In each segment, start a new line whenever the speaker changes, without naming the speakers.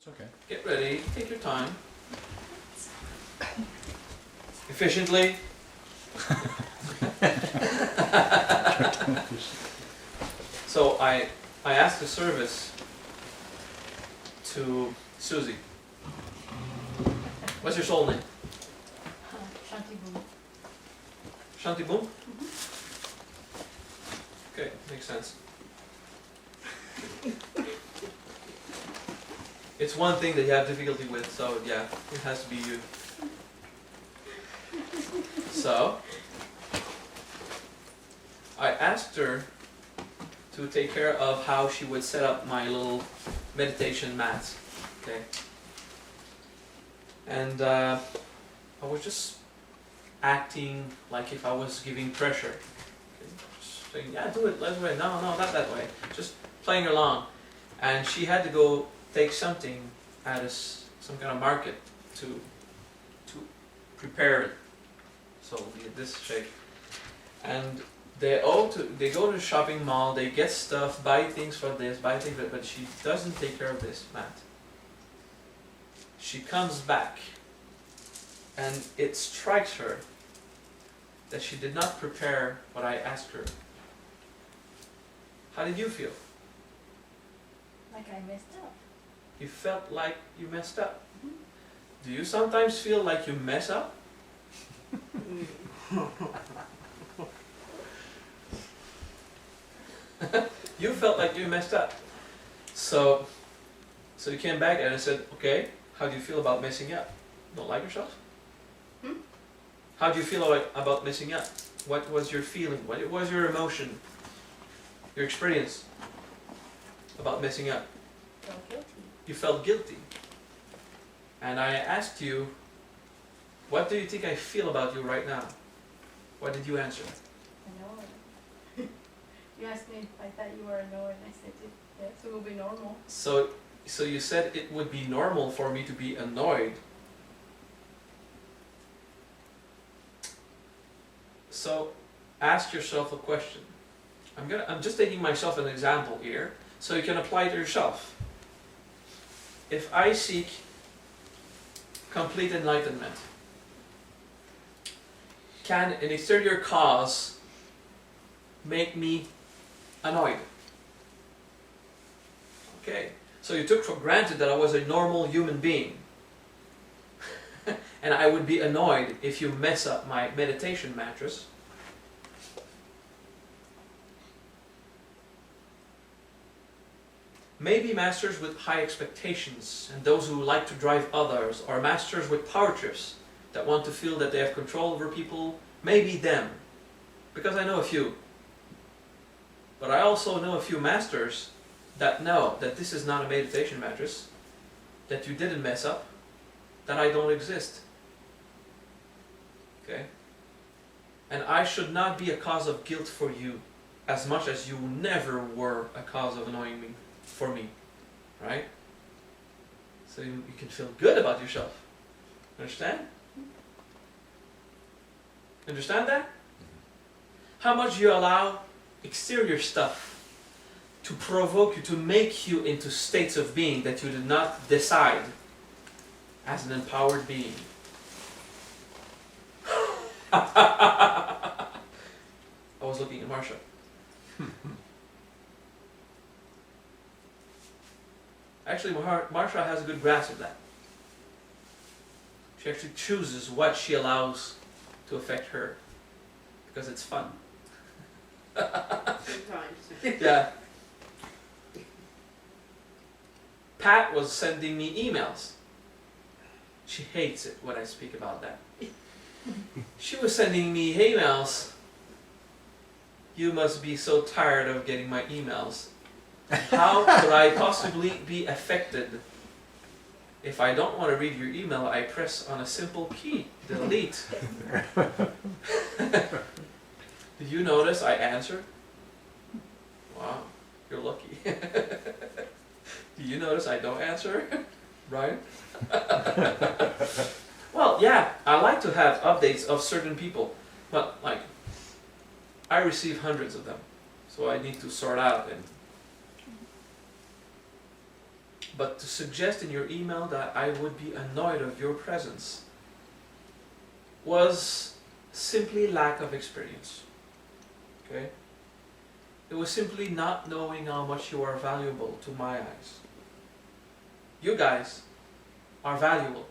It's okay.
Get ready, take your time. Efficiently. So I asked the service to Susie. What's your soul name?
Shanti.
Shanti Boom? Okay, makes sense. It's one thing that you have difficulty with, so yeah, it has to be you. So, I asked her to take care of how she would set up my little meditation mats, okay? And I was just acting like if I was giving pressure. Okay? Just saying, yeah, do it, let's do it. No, not that way. Just playing along. And she had to go take something at some kind of market to prepare it. So it'll be in this shape. And they go to the shopping mall, they get stuff, buy things for this, buy things for that, but she doesn't take care of this mat. She comes back and it strikes her that she did not prepare what I asked her. How did you feel?
Like I messed up.
You felt like you messed up. Do you sometimes feel like you mess up? You felt like you messed up. So you came back and I said, okay, how do you feel about messing up? Don't like yourself? How do you feel about messing up? What was your feeling? What was your emotion? Your experience about messing up?
Felt guilty.
You felt guilty. And I asked you, what do you think I feel about you right now? What did you answer?
Annoyed. You asked me if I thought you were annoyed, and I said, yes, it will be normal.
So you said it would be normal for me to be annoyed. So ask yourself a question. I'm just taking myself an example here, so you can apply it to yourself. If I seek complete enlightenment, can an exterior cause make me annoyed? Okay, so you took for granted that I was a normal human being. And I would be annoyed if you mess up my meditation mattress. Maybe masters with high expectations and those who like to drive others, or masters with power trips that want to feel that they have control over people, maybe them. Because I know a few. But I also know a few masters that know that this is not a meditation mattress, that you didn't mess up, that I don't exist. Okay? And I should not be a cause of guilt for you, as much as you never were a cause of annoying me, for me. Right? So you can feel good about yourself. Understand? Understand that? How much you allow exterior stuff to provoke you, to make you into states of being that you did not decide as an empowered being. I was looking at Marsha. Actually, Marsha has a good grasp of that. She actually chooses what she allows to affect her, because it's fun.
Sometimes.
Yeah. Pat was sending me emails. She hates it when I speak about that. She was sending me emails. You must be so tired of getting my emails. How could I possibly be affected? If I don't want to read your email, I press on a simple key, delete. Did you notice I answered? Wow, you're lucky. Do you notice I don't answer? Right? Well, yeah, I like to have updates of certain people, but like, I receive hundreds of them, so I need to sort out and But to suggest in your email that I would be annoyed of your presence was simply lack of experience. Okay? It was simply not knowing how much you are valuable to my eyes. You guys are valuable.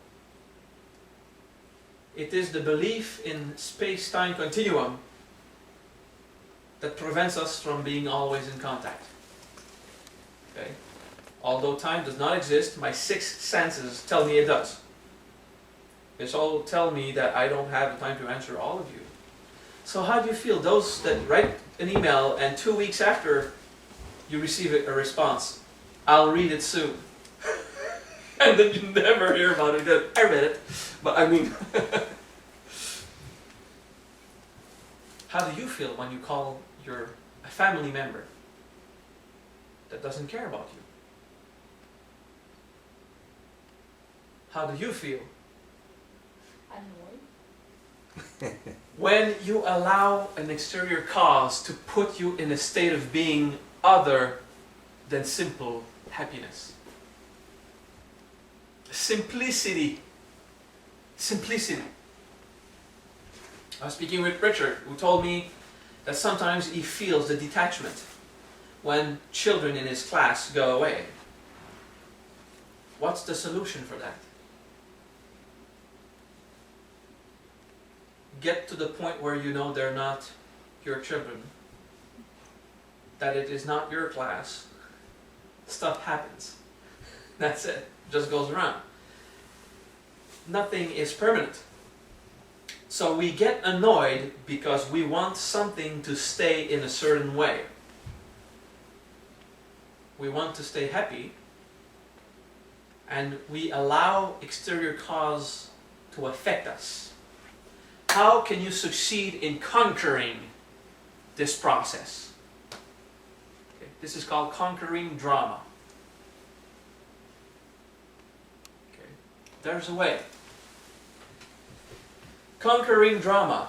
It is the belief in space-time continuum that prevents us from being always in contact. Okay? Although time does not exist, my sixth senses tell me it does. It's all tell me that I don't have the time to answer all of you. So how do you feel? Those that write an email and 2 weeks after you receive a response, I'll read it soon. And then you never hear about it again. I read it. But I mean, how do you feel when you call a family member that doesn't care about you? How do you feel
Annoyed.
when you allow an exterior cause to put you in a state of being other than simple happiness? Simplicity. Simplicity. I was speaking with Richard, who told me that sometimes he feels the detachment when children in his class go away. What's the solution for that? Get to the point where you know they're not your children, that it is not your class. Stuff happens. That's it. Just goes around. Nothing is permanent. So we get annoyed because we want something to stay in a certain way. We want to stay happy, and we allow exterior cause to affect us. How can you succeed in conquering this process? Okay, this is called conquering drama. Okay, there's a way. Conquering drama.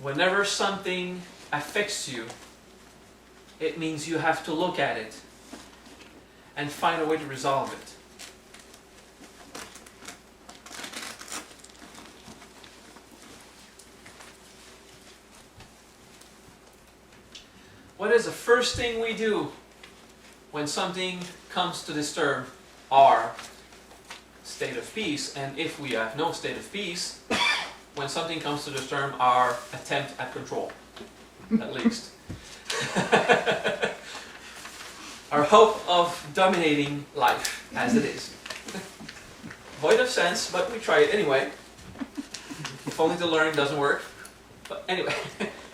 Whenever something affects you, it means you have to look at it and find a way to resolve it. What is the first thing we do when something comes to disturb our state of peace? And if we have no state of peace, when something comes to disturb our attempt at control, at least. Our hope of dominating life as it is. Void of sense, but we try it anyway. If only to learn doesn't work. But anyway,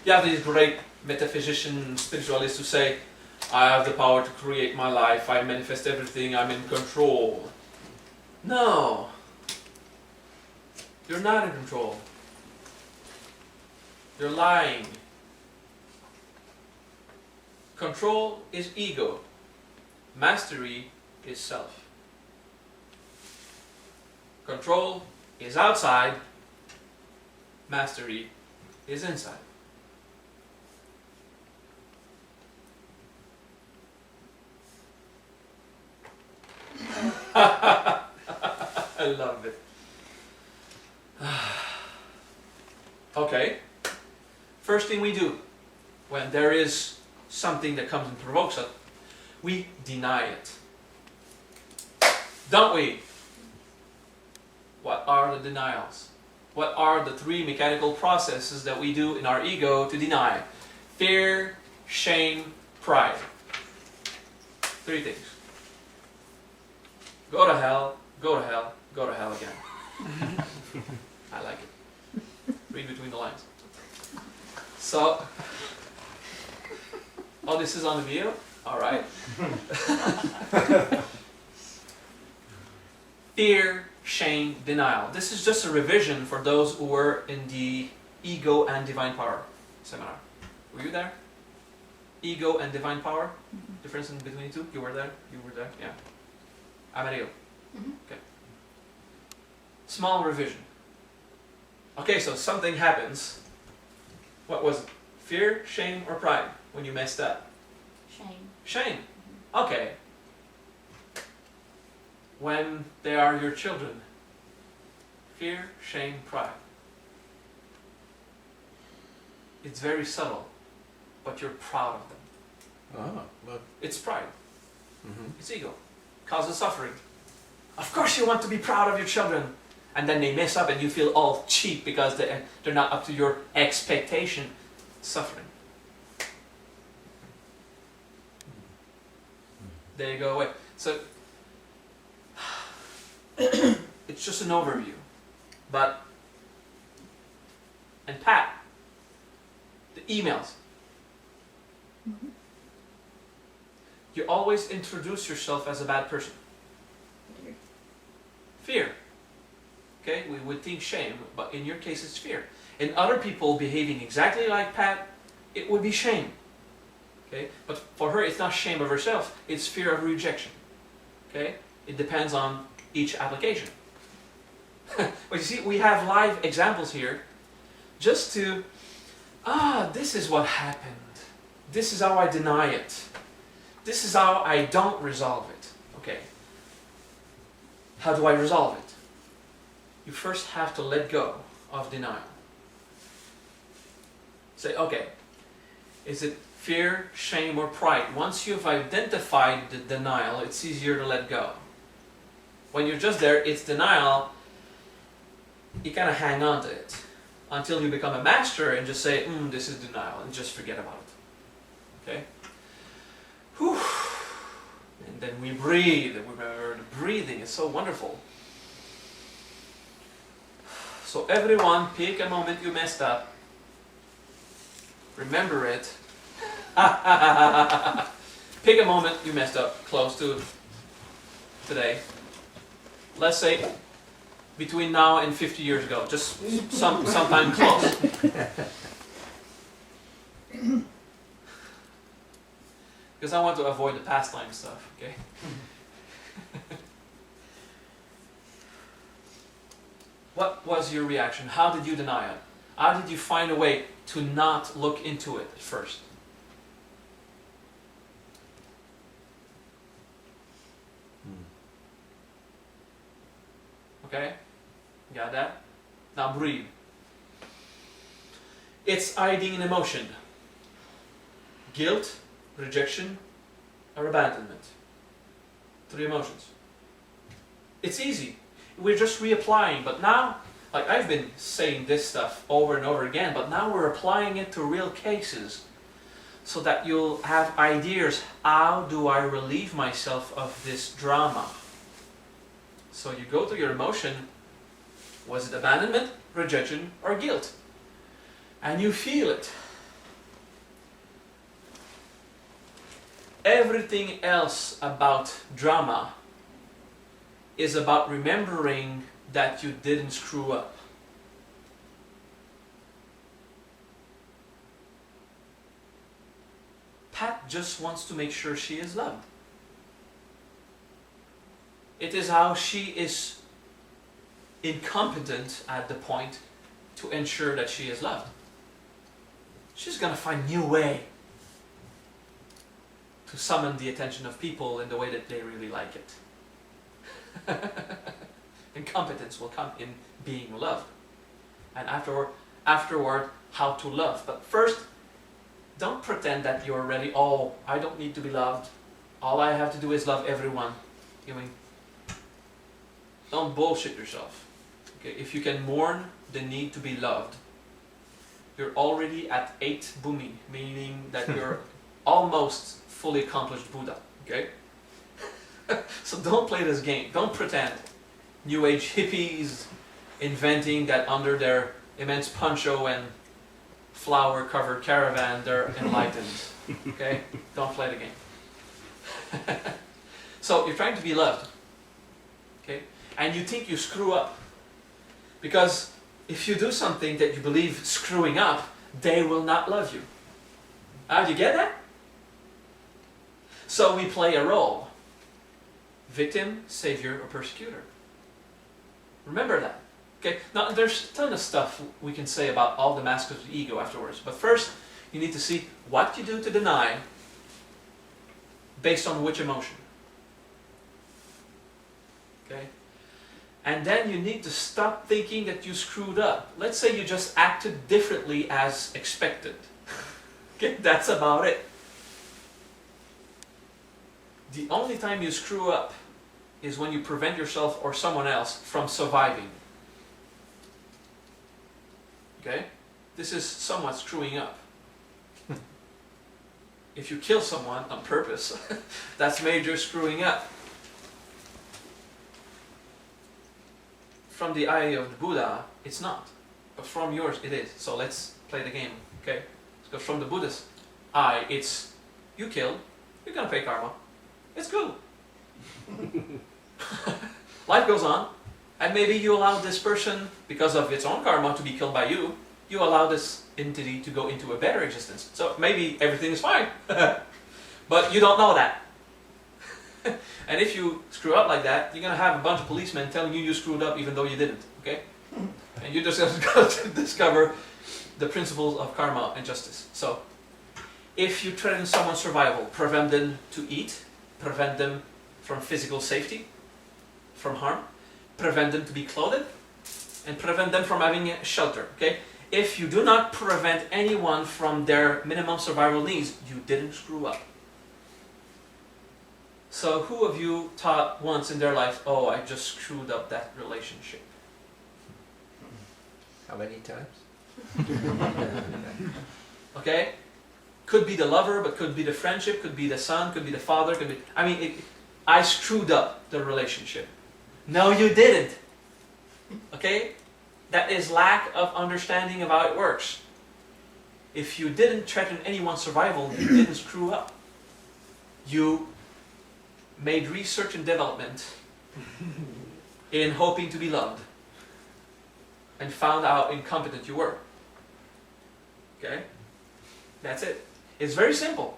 you have these great metaphysician spiritualists who say, I have the power to create my life, I manifest everything, I'm in control. No. You're not in control. You're lying. Control is ego. Mastery is self. Control is outside. Mastery is inside. I love it. Okay. First thing we do when there is something that comes and provokes us, we deny it. Don't we? What are the denials? What are the three mechanical processes that we do in our ego to deny? Fear, shame, pride. Three things. Go to hell, go to hell, go to hell again. I like it. Read between the lines. So, oh, this is on the video? Alright. Fear, shame, denial. This is just a revision for those who were in the Ego and Divine Power seminar. Were you there? Ego and Divine Power? Difference in between the two? You were there? You were there? Yeah. Amarillo. Okay. Small revision. Okay, so something happens. What was it? Fear, shame, or pride when you messed up?
Shame.
Shame. Okay. When they are your children, fear, shame, pride. It's very subtle, but you're proud of them.
Ah, look.
It's pride.
Mm-hmm.
It's ego. Causes suffering. Of course you want to be proud of your children. And then they mess up and you feel all cheap because they're not up to your expectation. Suffering. They go away. So, it's just an overview. But, and Pat, the emails.
Mhm.
You always introduce yourself as a bad person.
Dear.
Fear. Okay, we would think shame, but in your case it's fear. In other people behaving exactly like Pat, it would be shame. Okay, but for her it's not shame of herself, it's fear of rejection. Okay, it depends on each application. But you see, we have live examples here just to, this is what happened. This is how I deny it. This is how I don't resolve it. Okay. How do I resolve it? You first have to let go of denial. Say, okay, is it fear, shame, or pride? Once you've identified the denial, it's easier to let go. When you're just there, it's denial, you kind of hang on to it until you become a master and just say, this is denial, and just forget about it. Okay? Whew. And then we breathe. The breathing is so wonderful. So everyone, pick a moment you messed up. Remember it. Pick a moment you messed up close to today. Let's say between now and 50 years ago. Just sometime close. Because I want to avoid the pastime stuff, okay? What was your reaction? How did you deny it? How did you find a way to not look into it at first? Okay? Got that? Now breathe. It's hiding an emotion. Guilt, rejection, or abandonment. 3 emotions. It's easy. We're just reapplying, but now, like I've been saying this stuff over and over again, but now we're applying it to real cases so that you'll have ideas. How do I relieve myself of this drama? So you go to your emotion. Was it abandonment, rejection, or guilt? And you feel it. Everything else about drama is about remembering that you didn't screw up. Pat just wants to make sure she is loved. It is how she is incompetent at the point to ensure that she is loved. She's going to find a new way to summon the attention of people in the way that they really like it. Incompetence will come in being loved. And afterward, how to love. But first, don't pretend that you're ready. Oh, I don't need to be loved. All I have to do is love everyone. You mean, don't bullshit yourself. Okay, if you can mourn the need to be loved, you're already at 8 bhumi, meaning that you're almost fully accomplished Buddha. Okay? So don't play this game. Don't pretend. New Age hippies inventing that under their immense poncho and flower-covered caravan they're enlightened. Okay? Don't play the game. So you're trying to be loved. Okay? And you think you screw up. Because if you do something that you believe screwing up, they will not love you. Do you get that? So we play a role. Victim, savior, or persecutor. Remember that. Okay? Now there's a ton of stuff we can say about all the masks of the ego afterwards. But first, you need to see what you do to deny. Based on which emotion? Okay? And then you need to stop thinking that you screwed up. Let's say you just acted differently as expected. Okay, that's about it. The only time you screw up is when you prevent yourself or someone else from surviving. Okay? This is somewhat screwing up. If you kill someone on purpose, that's major screwing up. From the eye of the Buddha, it's not. But from yours, it is. So let's play the game, okay? So from the Buddha's eye, it's, you killed, you're gonna pay karma. It's cool. Life goes on, and maybe you allow this person, because of its own karma, to be killed by you. You allow this entity to go into a better existence. So maybe everything is fine. But you don't know that. And if you screw up like that, you're going to have a bunch of policemen telling you you screwed up even though you didn't. Okay? And you're just going to discover the principles of karma and justice. So, if you threaten someone's survival, prevent them to eat, prevent them from physical safety, from harm, prevent them to be clothed, and prevent them from having a shelter. Okay? If you do not prevent anyone from their minimum survival needs, you didn't screw up. So who of you thought once in their life, oh, I just screwed up that relationship?
How many times?
Okay? Could be the lover, but could be the friendship, could be the son, could be the father, could be... I mean, I screwed up the relationship. No, you didn't. Okay? That is lack of understanding of how it works. If you didn't threaten anyone's survival, you didn't screw up. You made research and development in hoping to be loved and found out how incompetent you were. Okay? That's it. It's very simple.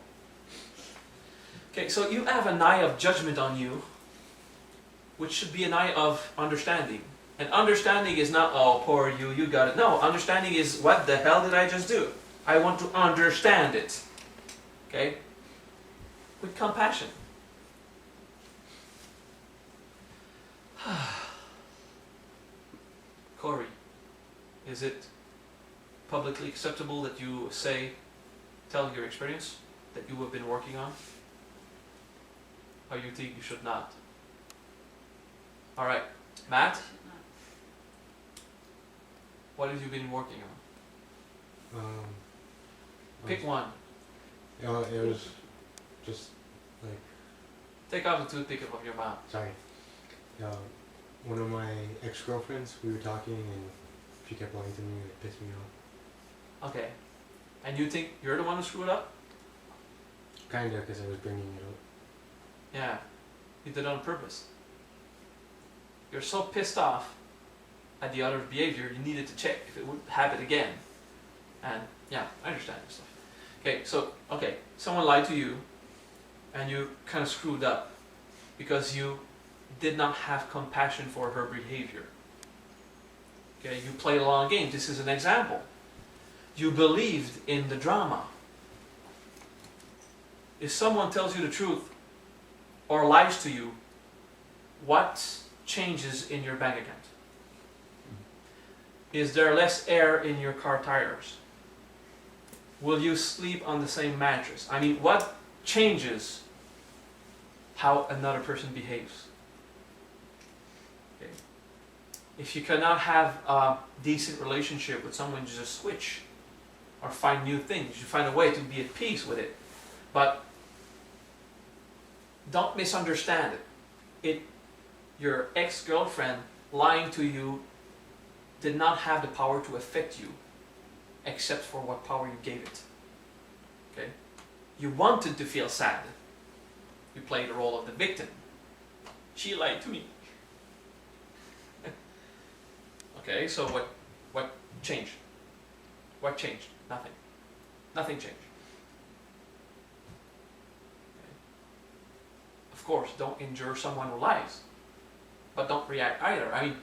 Okay, so you have an eye of judgment on you, which should be an eye of understanding. And understanding is not, oh, poor you, you got it. No, understanding is, what the hell did I just do? I want to understand it. Okay? With compassion. Corey, is it publicly acceptable that you tell your experience that you have been working on? Or you think you should not? Alright, Matt? What have you been working on? Pick one.
It was just like...
Take off the toothpick of your mouth.
Sorry. One of my ex-girlfriends, we were talking and she kept lying to me and it pissed me off.
Okay. And you think you're the one who screwed up?
Kinda, because I was bringing it up.
Yeah. You did it on purpose. You're so pissed off at the other's behavior, you needed to check if it would happen again. And yeah, I understand this stuff. Okay, someone lied to you and you kind of screwed up because you did not have compassion for her behavior. Okay, you played a long game. This is an example. You believed in the drama. If someone tells you the truth or lies to you, what changes in your bank account? Is there less air in your car tires? Will you sleep on the same mattress? I mean, what changes how another person behaves? Okay. If you cannot have a decent relationship with someone, you just switch or find new things. You find a way to be at peace with it. But don't misunderstand it. Your ex-girlfriend lying to you did not have the power to affect you, except for what power you gave it. Okay? You wanted to feel sad. You played the role of the victim. She lied to me. Okay, so what changed? What changed? Nothing. Nothing changed. Okay. Of course, don't injure someone who lies. But don't react either. I mean,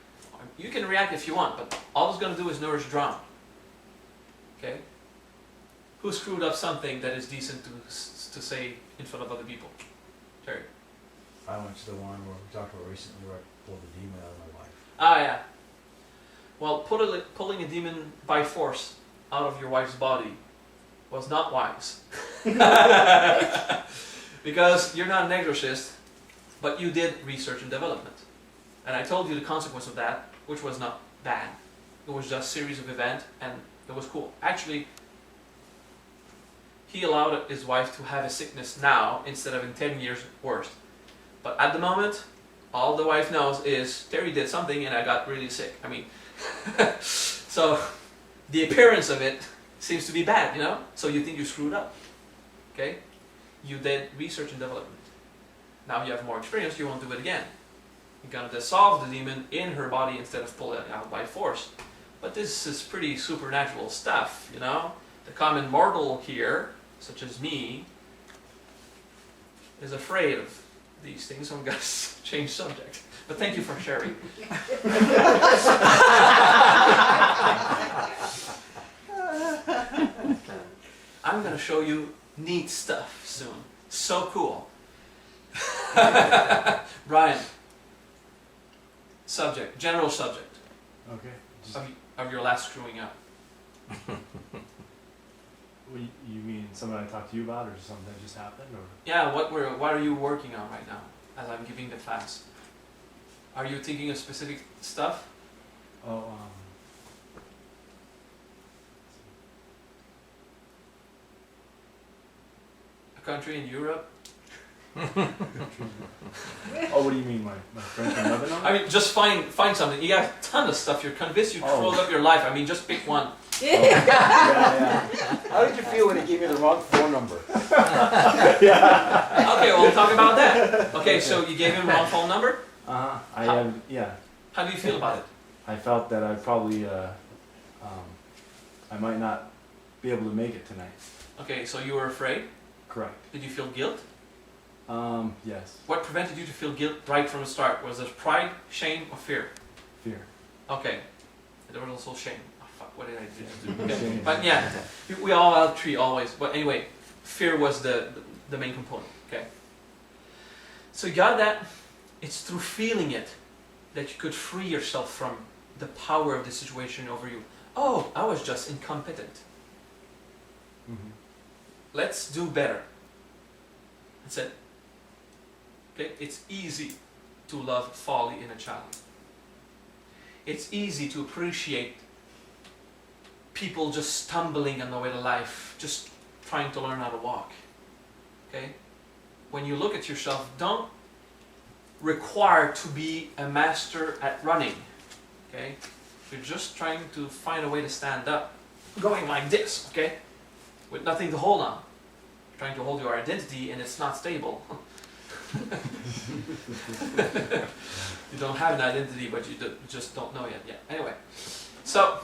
you can react if you want, but all it's going to do is nourish drama. Okay? Who screwed up something that is decent to say in front of other people? Terry.
I went to the one where we talked about recently where I pulled the demon out of my wife.
Ah, yeah. Well, pulling a demon by force out of your wife's body was not wise. Because you're not an exorcist, but you did research and development. And I told you the consequence of that, which was not bad. It was just a series of events, and it was cool. Actually, he allowed his wife to have a sickness now instead of in 10 years worse. But at the moment, all the wife knows is Terry did something and I got really sick. I mean, so the appearance of it seems to be bad, you know? So you think you screwed up, okay? You did research and development. Now you have more experience, you won't do it again. You're gonna dissolve the demon in her body instead of pull it out by force. But this is pretty supernatural stuff, you know? The common mortal here, such as me, is afraid of these things, so I'm gonna change subject. But thank you for sharing. I'm gonna show you neat stuff soon. So cool. Brian, subject, general subject
Okay. Just,
of your last screwing up.
you mean something I talked to you about, or just something that just happened, or?
Yeah, what are you working on right now as I'm giving the fast? Are you thinking of specific stuff?
Oh,
A country in Europe?
oh, what do you mean, my friend from Lebanon?
I mean, just find something. You got a ton of stuff. You're convinced you
Oh.
screwed up your life. I mean, just pick one.
yeah.
How did you feel when he gave you the wrong phone number?
Okay, well, we'll talk about that. Okay, so you gave him wrong phone number?
I have, yeah.
How do you feel about it?
I felt that I probably, I might not be able to make it tonight.
Okay, so you were afraid?
Correct.
Did you feel guilt?
Yes.
What prevented you to feel guilt right from the start? Was it pride, shame, or fear?
Fear.
Okay. There was also shame. Oh, fuck, what did I just do? Okay.
Shame.
But yeah, we all have three always. But anyway, fear was the main component. Okay. So you got that. It's through feeling it that you could free yourself from the power of the situation over you. Oh, I was just incompetent.
Mm-hmm.
Let's do better. That's it. Okay? It's easy to love folly in a child. It's easy to appreciate people just stumbling on the way to life, just trying to learn how to walk. Okay? When you look at yourself, don't require to be a master at running. Okay? You're just trying to find a way to stand up, going like this, okay? With nothing to hold on. You're trying to hold your identity and it's not stable. You don't have an identity, but you just don't know yet. Yeah. Anyway, so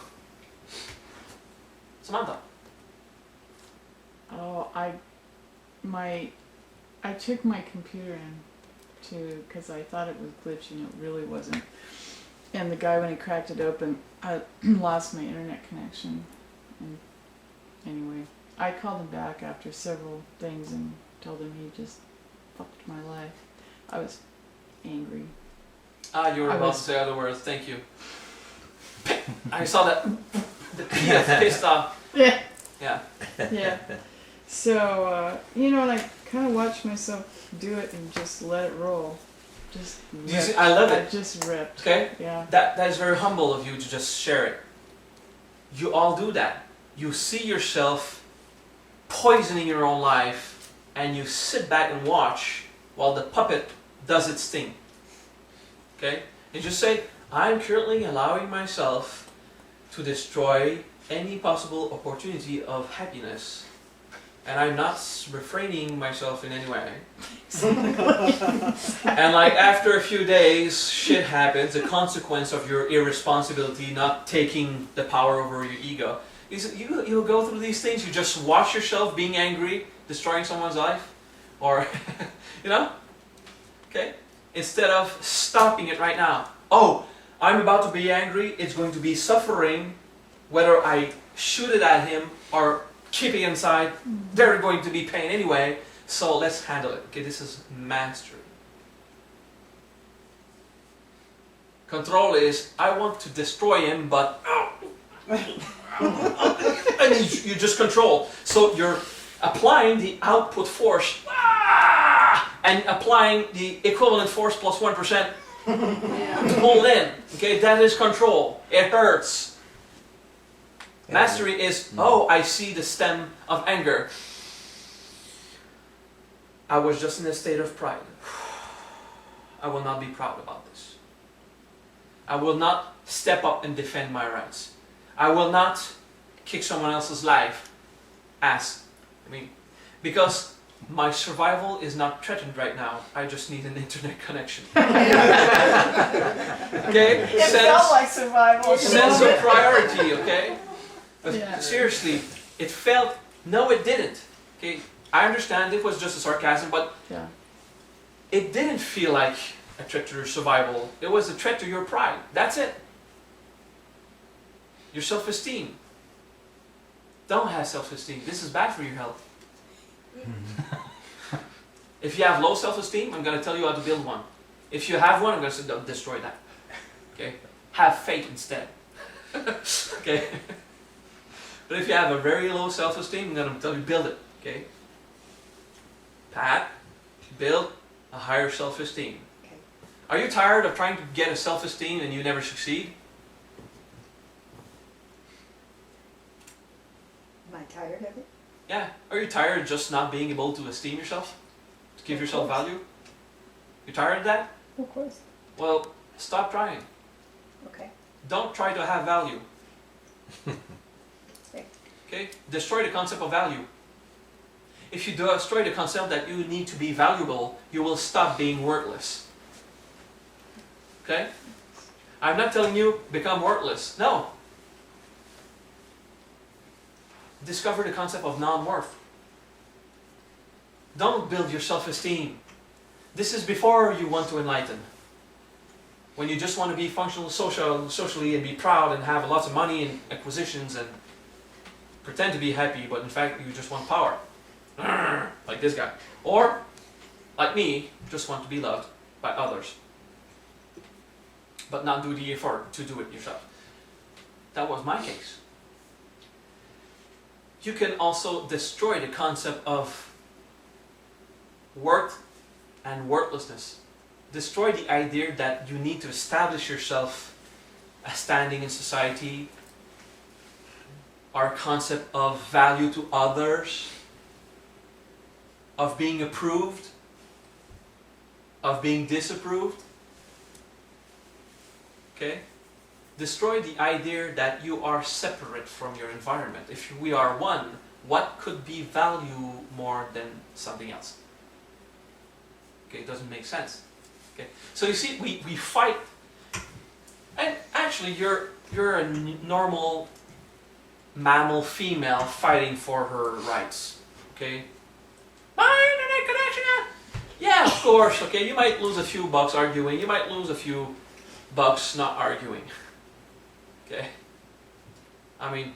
Samantha.
Oh, I took my computer in because I thought it was glitching. It really wasn't. And the guy, when he cracked it open, I lost my internet connection. And anyway, I called him back after several things and told him he just fucked my life. I was angry.
Ah, you were about to say other words. Thank you. I saw that. The P pissed off.
Yeah.
Yeah.
Yeah. So, and I kind of watched myself do it and just let it roll. Just
Do you see, I love
I
it.
just ripped.
Okay?
Yeah.
That is very humble of you to just share it. You all do that. You see yourself poisoning your own life and you sit back and watch while the puppet does its thing. Okay? And just say, I'm currently allowing myself to destroy any possible opportunity of happiness. And I'm not refraining myself in any way. And like after a few days, shit happens, a consequence of your irresponsibility, not taking the power over your ego. You'll go through these things, you just watch yourself being angry, destroying someone's life, or, okay? Instead of stopping it right now. Oh, I'm about to be angry, it's going to be suffering, whether I shoot it at him or keep it inside, they're going to be pain anyway. So let's handle it. Okay, this is mastery. Control is, I want to destroy him, but and you just control. So you're applying the output force and applying the equivalent force plus 1% to pull in. Okay, that is control. It hurts. Mastery is, oh, I see the stem of anger. I was just in a state of pride. I will not be proud about this. I will not step up and defend my rights. I will not kick someone else's life ass. Because my survival is not threatened right now. I just need an internet connection. Okay?
It felt like survival.
Sense of priority, okay? But
Yeah.
seriously, it felt, no it didn't. Okay? I understand it was just a sarcasm, but
Yeah.
it didn't feel like a threat to your survival. It was a threat to your pride. That's it. Your self-esteem. Don't have self-esteem. This is bad for your health. If you have low self-esteem, I'm going to tell you how to build one. If you have one, I'm going to say, don't destroy that. Okay? Have faith instead. Okay? But if you have a very low self-esteem, I'm going to tell you build it. Okay? Pat, build a higher self-esteem.
Okay.
Are you tired of trying to get a self-esteem and you never succeed?
Am I tired of it?
Yeah. Are you tired of just not being able to esteem yourself? To give yourself value? You tired of that?
Of course.
Well, stop trying.
Okay.
Don't try to have value. Okay? Destroy the concept of value. If you destroy the concept that you need to be valuable, you will stop being worthless. Okay? I'm not telling you become worthless. No. Discover the concept of non-worth. Don't build your self-esteem. This is before you want to enlighten. When you just want to be functional socially and be proud and have lots of money and acquisitions and pretend to be happy, but in fact you just want power. Like this guy. Or, like me, just want to be loved by others. But not do the effort to do it yourself. That was my case. You can also destroy the concept of worth and worthlessness. Destroy the idea that you need to establish yourself as standing in society. Our concept of value to others, of being approved, of being disapproved. Okay? Destroy the idea that you are separate from your environment. If we are one, what could be value more than something else? Okay, it doesn't make sense. Okay, so you see, we fight, and actually you're a normal mammal female fighting for her rights. Okay, my internet connection. Yeah, of course. Okay, you might lose a few bucks arguing. You might lose a few bucks not arguing. Okay. I mean,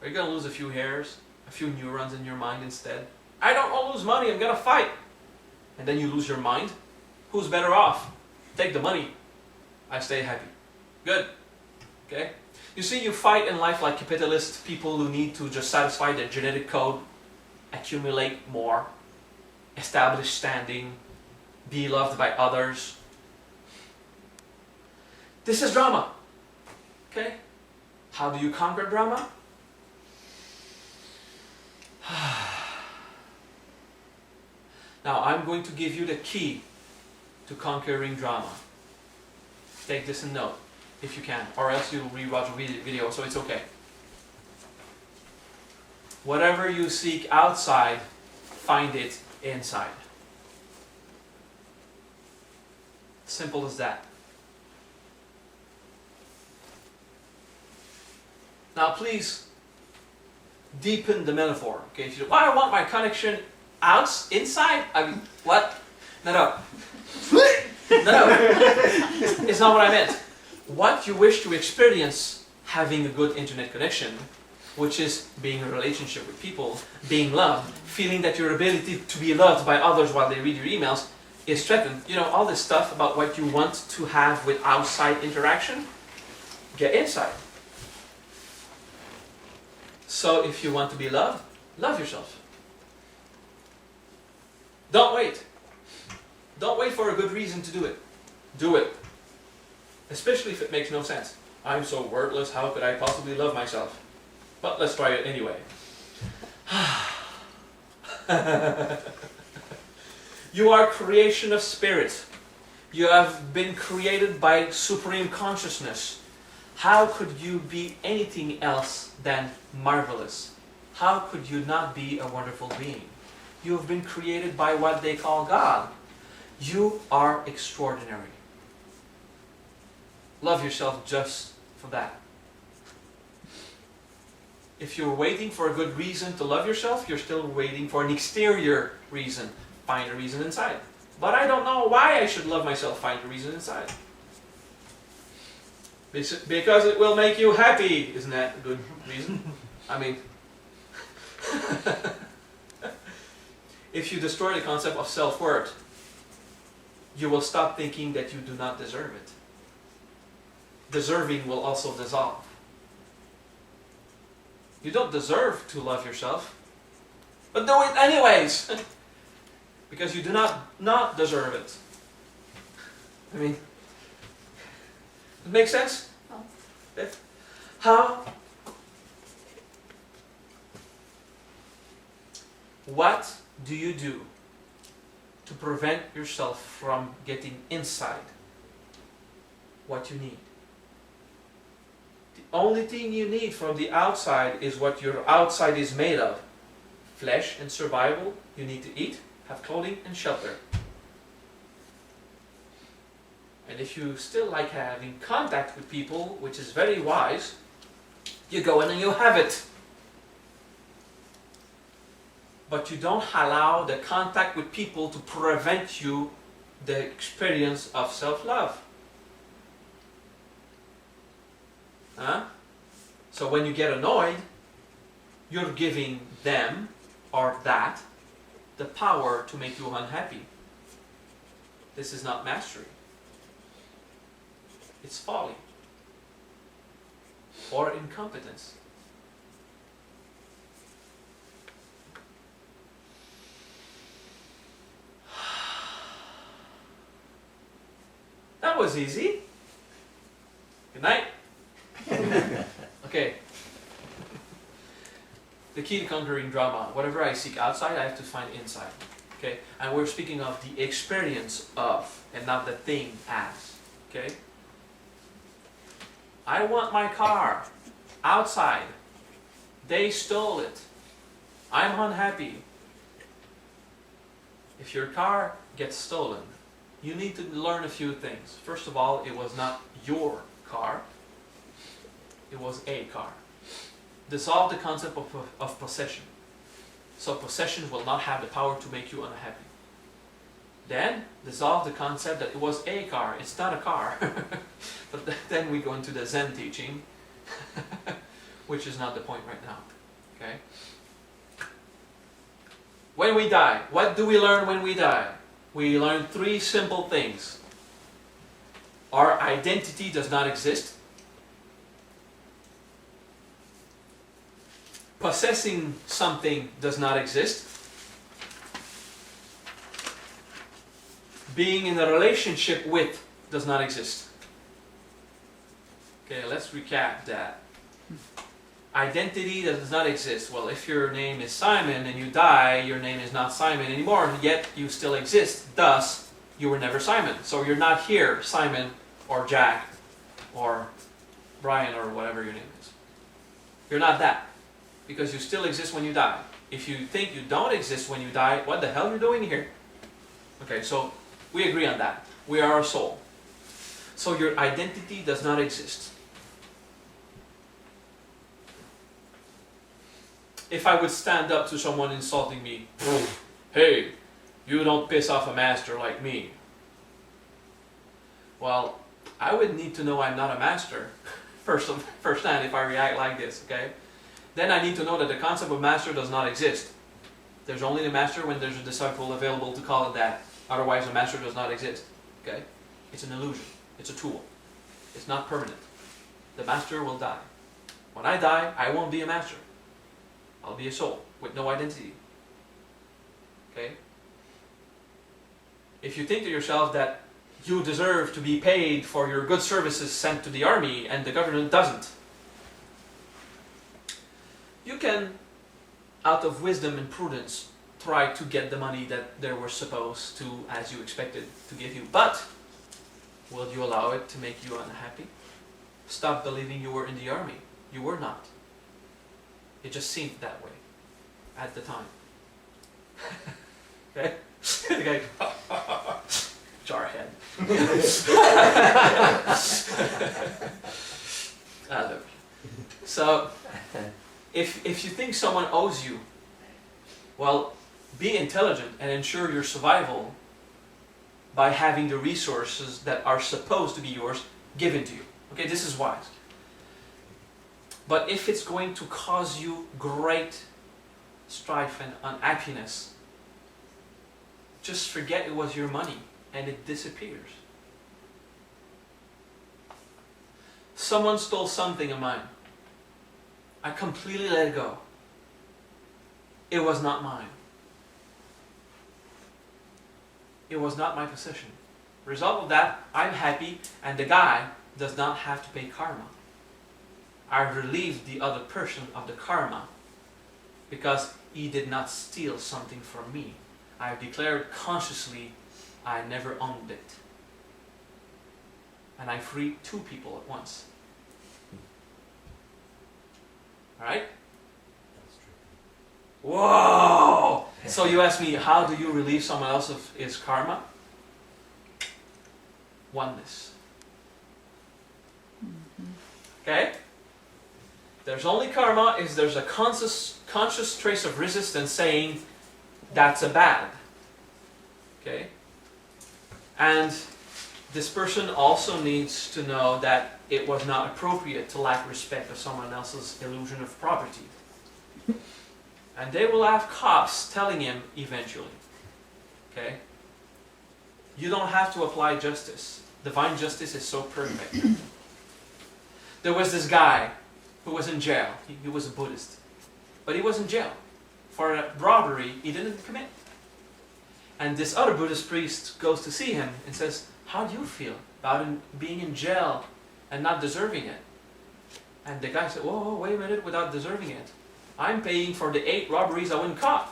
are you gonna lose a few hairs, a few neurons in your mind instead? I don't want to lose money. I'm gonna fight. And then you lose your mind. Who's better off? Take the money. I stay happy. Good. Okay? You see, you fight in life like capitalist people who need to just satisfy their genetic code, accumulate more, establish standing, be loved by others. This is drama. Okay? How do you conquer drama? Now I'm going to give you the key to conquering drama. Take this in note, if you can, or else you'll rewatch a video, so it's okay. Whatever you seek outside, find it inside. Simple as that. Now please deepen the metaphor. Okay, if you say, well, I want my connection inside? I mean, what? No. It's not what I meant. What you wish to experience having a good internet connection which is being in a relationship with people, being loved, feeling that your ability to be loved by others while they read your emails is threatened. You know, all this stuff about what you want to have with outside interaction, get inside. So if you want to be loved, love yourself. Don't wait. Don't wait for a good reason to do it. Do it. Especially if it makes no sense. I'm so worthless, how could I possibly love myself? But let's try it anyway. You are creation of spirit. You have been created by supreme consciousness. How could you be anything else than marvelous? How could you not be a wonderful being? You have been created by what they call God. You are extraordinary. Love yourself just for that. If you're waiting for a good reason to love yourself, you're still waiting for an exterior reason. Find a reason inside. But I don't know why I should love myself. Find a reason inside. Because it will make you happy. Isn't that a good reason? I mean, if you destroy the concept of self-worth, you will stop thinking that you do not deserve it. Deserving will also dissolve. You don't deserve to love yourself, but do it anyways, because you do not deserve it. I mean, it makes sense?
Oh.
How? What do you do to prevent yourself from getting inside what you need? The only thing you need from the outside is what your outside is made of. Flesh and survival. You need to eat, have clothing and shelter. And if you still like having contact with people, which is very wise, you go in and you have it. But you don't allow the contact with people to prevent you the experience of self-love. Huh? So when you get annoyed, you're giving them or that the power to make you unhappy. This is not mastery. It's folly or incompetence. That was easy. Good night. Okay. The key to conquering drama. Whatever I seek outside, I have to find inside. Okay? And we're speaking of the experience of, and not the thing as. Okay? I want my car outside. They stole it. I'm unhappy. If your car gets stolen, you need to learn a few things. First of all, it was not your car. It was a car. Dissolve the concept of possession. So possession will not have the power to make you unhappy. Then, dissolve the concept that it was a car. It's not a car. But then we go into the Zen teaching, which is not the point right now. Okay? When we die, what do we learn when we die? We learn three simple things. Our identity does not exist. Possessing something does not exist. Being in a relationship with does not exist. Okay, let's recap that. Identity does not exist. Well, if your name is Simon and you die, your name is not Simon anymore, yet you still exist. Thus, you were never Simon. So you're not here, Simon or Jack or Brian or whatever your name is. You're not that. Because you still exist when you die. If you think you don't exist when you die, what the hell are you doing here? Okay, so we agree on that. We are a soul. So your identity does not exist. If I would stand up to someone insulting me, hey, you don't piss off a master like me. Well, I would need to know I'm not a master first hand if I react like this, okay? then I need to know that the concept of master does not exist. There's only the master when there's a disciple available to call it that. Otherwise, a master does not exist. Okay? It's an illusion. It's a tool. It's not permanent. The master will die. When I die, I won't be a master. I'll be a soul with no identity. Okay? If you think to yourself that you deserve to be paid for your good services sent to the army and the government doesn't, you can, out of wisdom and prudence, try to get the money that they were supposed to, as you expected, to give you. But will you allow it to make you unhappy? Stop believing you were in the army. You were not. It just seemed that way at the time. Okay? The guy, jarhead. Look. So, if you think someone owes you, well, be intelligent and ensure your survival by having the resources that are supposed to be yours given to you. Okay, this is wise. But if it's going to cause you great strife and unhappiness, just forget it was your money and it disappears. Someone stole something of mine. I completely let it go. It was not mine. It was not my possession. Result of that, I'm happy and the guy does not have to pay karma. I relieved the other person of the karma because he did not steal something from me. I have declared consciously I never owned it. And I freed two people at once. Alright?
That's true.
Whoa! So you ask me, how do you relieve someone else of his karma? Oneness. Okay? There's only karma if there's a conscious trace of resistance saying that's a bad. Okay? And this person also needs to know that it was not appropriate to lack respect of someone else's illusion of property. And they will have cops telling him eventually. Okay? You don't have to apply justice. Divine justice is so perfect. There was this guy who was in jail. He was a Buddhist. But he was in jail for a robbery he didn't commit. And this other Buddhist priest goes to see him and says, how do you feel about being in jail and not deserving it? And the guy said, whoa, wait a minute, without deserving it. I'm paying for the 8 robberies I wasn't caught.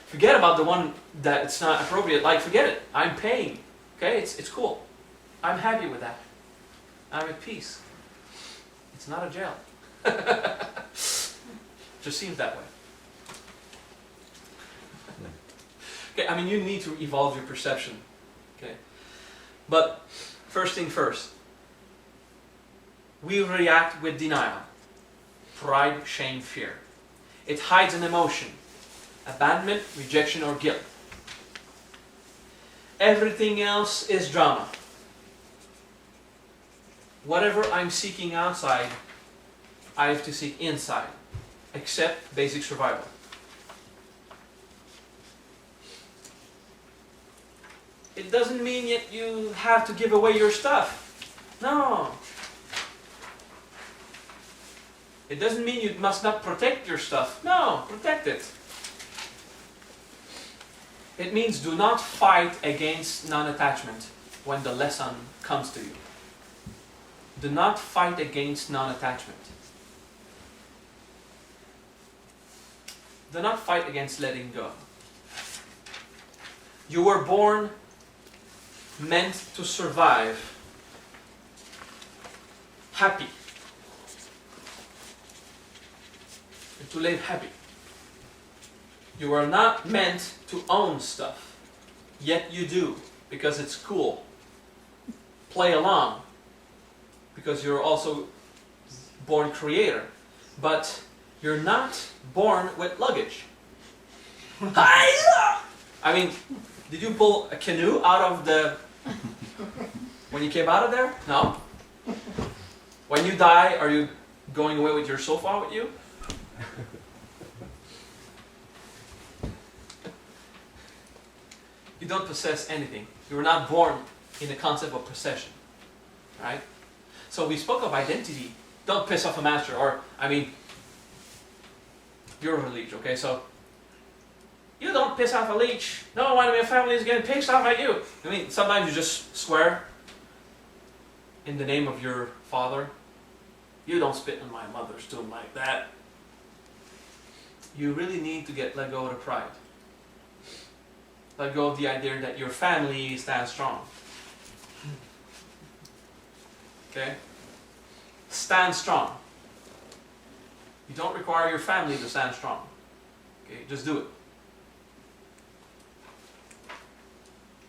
Forget about the one that it's not appropriate. Like, forget it. I'm paying. Okay, it's cool. I'm happy with that. I'm at peace. It's not a jail. Just seems that way. Okay, I mean, you need to evolve your perception. Okay, but first thing first. We react with denial, pride, shame, fear. It hides an emotion, abandonment, rejection, or guilt. Everything else is drama. Whatever I'm seeking outside, I have to seek inside, except basic survival. It doesn't mean yet you have to give away your stuff. No. It doesn't mean you must not protect your stuff. No, protect it. It means do not fight against non-attachment when the lesson comes to you. Do not fight against non-attachment. Do not fight against letting go. You were born meant to survive happy. And to live happy. You are not meant to own stuff. Yet you do, because it's cool. Play along, because you're also born creator. But you're not born with luggage. I mean, did you pull a canoe out of the... when you came out of there? No. When you die, are you going away with your sofa with you? You don't possess anything. You were not born in the concept of possession. Right? So we spoke of identity. Don't piss off a master, or, I mean, you're a leech, okay? So, you don't piss off a leech. No one in your family is getting pissed off at you. I mean, sometimes you just swear in the name of your father. You don't spit on my mother's tomb like that. You really need to let go of the pride. Let go of the idea that your family stands strong. Okay? Stand strong. You don't require your family to stand strong. Okay, just do it.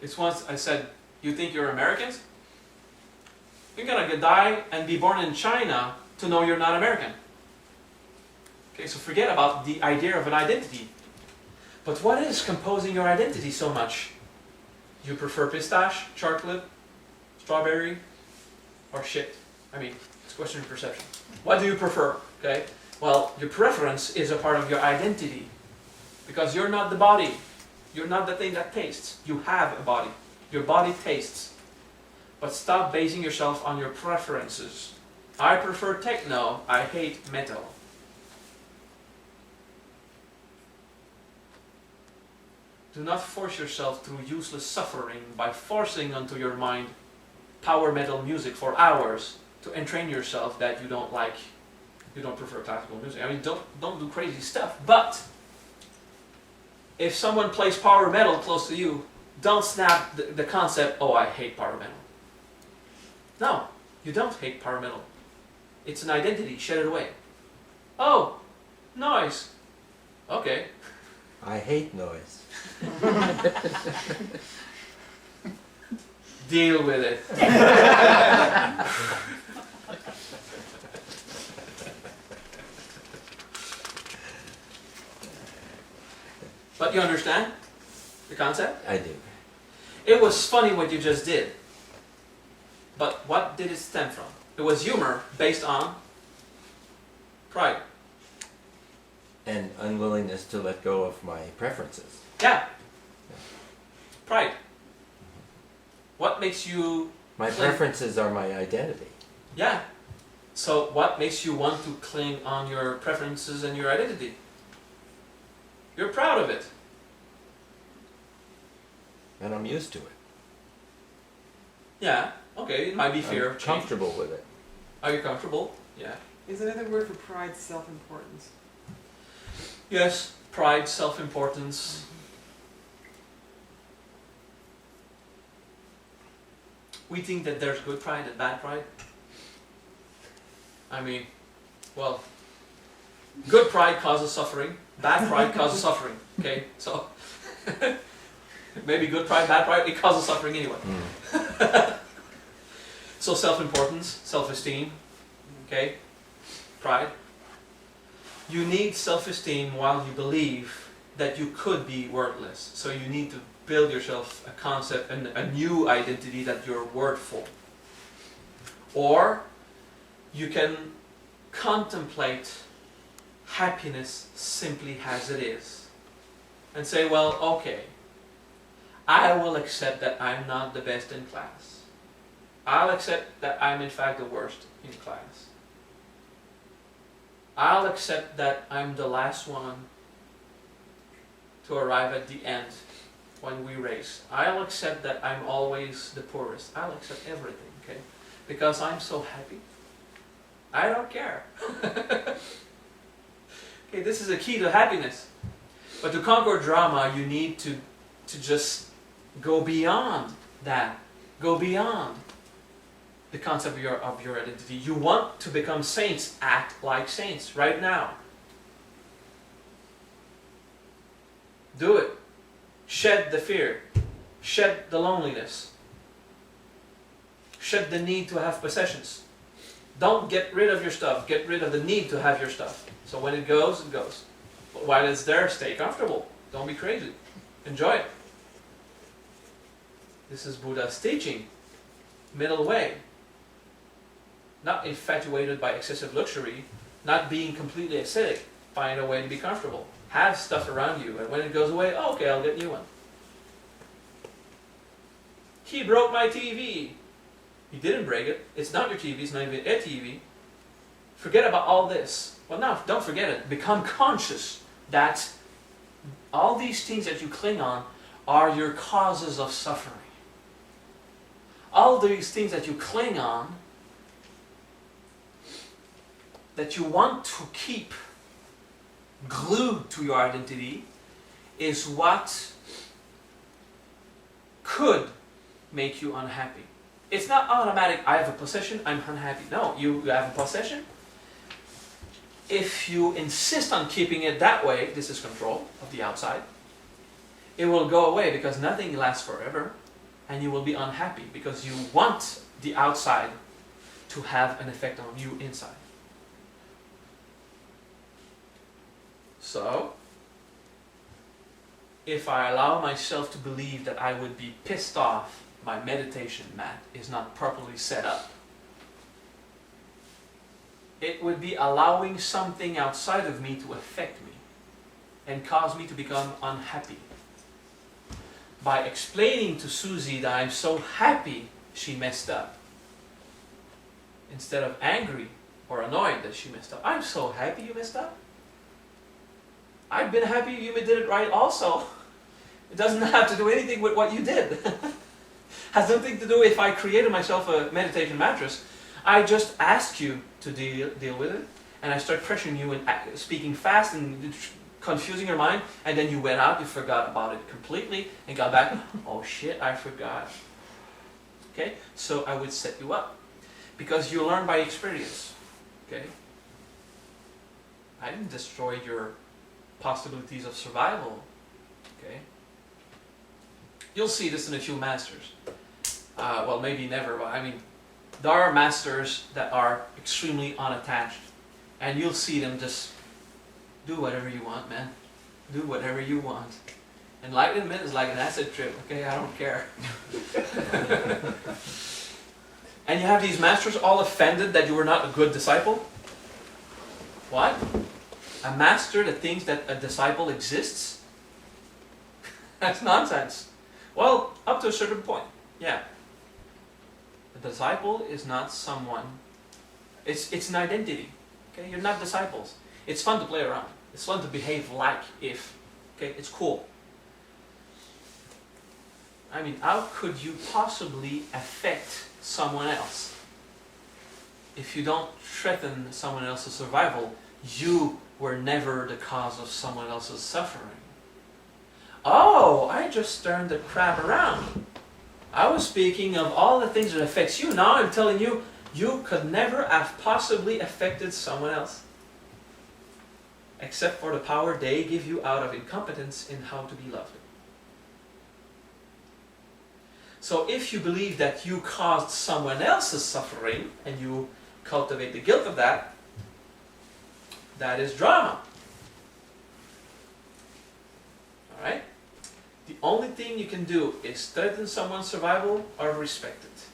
It's once I said, you think you're Americans? You're gonna die and be born in China to know you're not American. Okay, so forget about the idea of an identity. But what is composing your identity so much? You prefer pistache, chocolate, strawberry, or shit? I mean, it's a question of perception. What do you prefer? Okay? Well, your preference is a part of your identity. Because you're not the body. You're not the thing that tastes. You have a body. Your body tastes. But stop basing yourself on your preferences. I prefer techno. I hate metal. Do not force yourself through useless suffering by forcing onto your mind power metal music for hours to entrain yourself that you don't like, you don't prefer classical music. I mean, don't do crazy stuff. But if someone plays power metal close to you, don't snap the concept, oh, I hate power metal. No, you don't hate power metal. It's an identity. Shed it away. Oh, noise. Okay.
I hate noise.
Deal with it. But you understand the concept?
I do.
It was funny what you just did. But what did it stem from? It was humor based on pride.
And unwillingness to let go of my preferences.
Yeah. Pride. What makes you...
My preferences are my identity.
Yeah. So what makes you want to cling on your preferences and your identity? You're proud of it.
And I'm used to it.
Yeah. Okay, it might be fear
I'm
of change.
comfortable with it.
Are you comfortable? Yeah.
Is another word for pride self-importance?
Yes. Pride, self-importance. We think that there's good pride and bad pride. I mean, well, good pride causes suffering, bad pride causes suffering. Okay, so maybe good pride, bad pride, it causes suffering anyway. So self-importance, self-esteem, okay, pride. You need self-esteem while you believe that you could be worthless. So you need to build yourself a concept and a new identity that you're worthful. Or you can contemplate happiness simply as it is and say, well, okay, I will accept that I'm not the best in class. I'll accept that I'm in fact the worst in class. I'll accept that I'm the last one to arrive at the end when we race. I'll accept that I'm always the poorest. I'll accept everything, okay? Because I'm so happy. I don't care. Okay, this is a key to happiness. But to conquer drama, you need to just go beyond that. Go beyond the concept of your identity. You want to become saints, act like saints right now. Do it. Shed the fear. Shed the loneliness. Shed the need to have possessions. Don't get rid of your stuff. Get rid of the need to have your stuff. So when it goes, it goes. But while it's there, stay comfortable. Don't be crazy. Enjoy it. This is Buddha's teaching. Middle way. not infatuated by excessive luxury, not being completely ascetic. Find a way to be comfortable. Have stuff around you, and when it goes away, oh, okay, I'll get a new one. He broke my TV. He didn't break it. It's not your TV. It's not even a TV. Forget about all this. Well, no, don't forget it. Become conscious that all these things that you cling on are your causes of suffering. All these things that you cling on, that you want to keep glued to your identity, is what could make you unhappy. It's not automatic, I have a possession, I'm unhappy. No, you have a possession. If you insist on keeping it that way, this is control of the outside, it will go away because nothing lasts forever, and you will be unhappy because you want the outside to have an effect on you inside. So, if I allow myself to believe that I would be pissed off my meditation mat is not properly set up, it would be allowing something outside of me to affect me and cause me to become unhappy. By explaining to Susie that I'm so happy she messed up, instead of angry or annoyed that she messed up, I'm so happy you messed up. I've been happy you did it right also. It doesn't have to do anything with what you did. Has nothing to do if I created myself a meditation mattress. I just ask you to deal with it, and I start pressuring you and speaking fast and confusing your mind, and then you went out, you forgot about it completely, and got back, oh shit, I forgot. Okay? So I would set you up. Because you learn by experience. Okay? I didn't destroy your possibilities of survival. Okay? You'll see this in a few masters. Well, maybe never, but I mean, there are masters that are extremely unattached, and you'll see them just do whatever you want, man. Do whatever you want. Enlightenment is like an acid trip, okay? I don't care. And you have these masters all offended that you were not a good disciple. What? A master that thinks that a disciple exists? That's nonsense. Well, up to a certain point, yeah. A disciple is not someone. It's an identity. Okay, you're not disciples. It's fun to play around. It's fun to behave like if. Okay, it's cool. I mean, how could you possibly affect someone else? If you don't threaten someone else's survival, you were never the cause of someone else's suffering. Oh, I just turned the crap around. I was speaking of all the things that affects you. Now I'm telling you, you could never have possibly affected someone else. Except for the power they give you out of incompetence in how to be loved. So if you believe that you caused someone else's suffering, and you cultivate the guilt of that, that is drama. Alright? The only thing you can do is threaten someone's survival or respect it.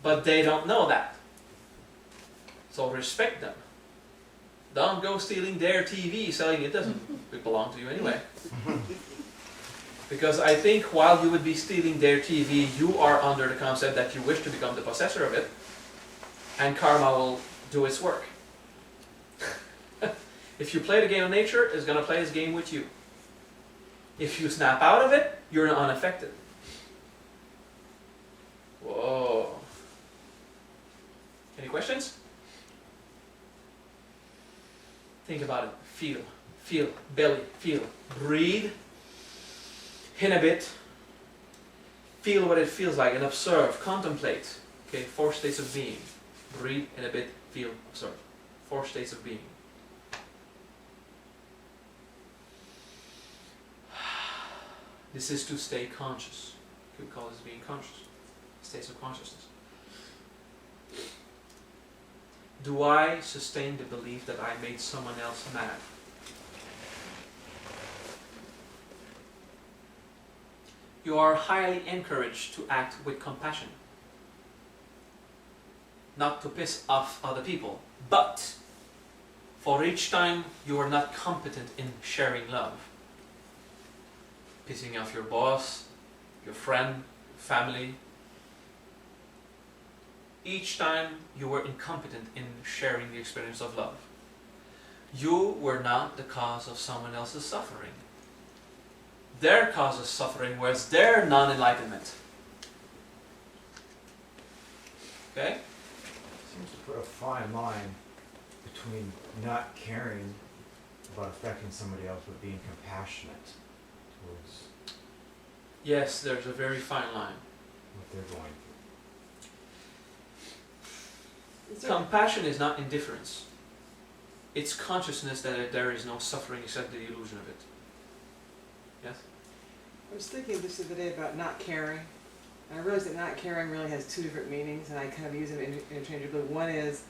But they don't know that. So respect them. Don't go stealing their TV, selling it doesn't belong to you anyway. Because I think while you would be stealing their TV, you are under the concept that you wish to become the possessor of it, and karma will do its work. If you play the game of nature, it's going to play its game with you. If you snap out of it, you're unaffected. Whoa. Any questions? Think about it. Feel, belly, feel. Breathe. Inhibit. Feel what it feels like and observe, contemplate. Okay, 4 states of being. Breathe, inhibit, feel, observe. 4 states of being. This is to stay conscious. You could call this being conscious. States of consciousness. Do I sustain the belief that I made someone else mad? You are highly encouraged to act with compassion. not to piss off other people. But for each time you are not competent in sharing love, pissing off your boss, your friend, family, each time you were incompetent in sharing the experience of love, you were not the cause of someone else's suffering. Their cause of suffering was their non-enlightenment. Okay?
Seems to put a fine line between not caring about affecting somebody else but being compassionate towards
Yes, there's a very fine line.
what they're going through.
Is there-
Compassion is not indifference. It's consciousness that there is no suffering except the illusion of it. Yes?
I was thinking this the other day about not caring. And I realized that not caring really has two different meanings, and I kind of use them interchangeably. One is,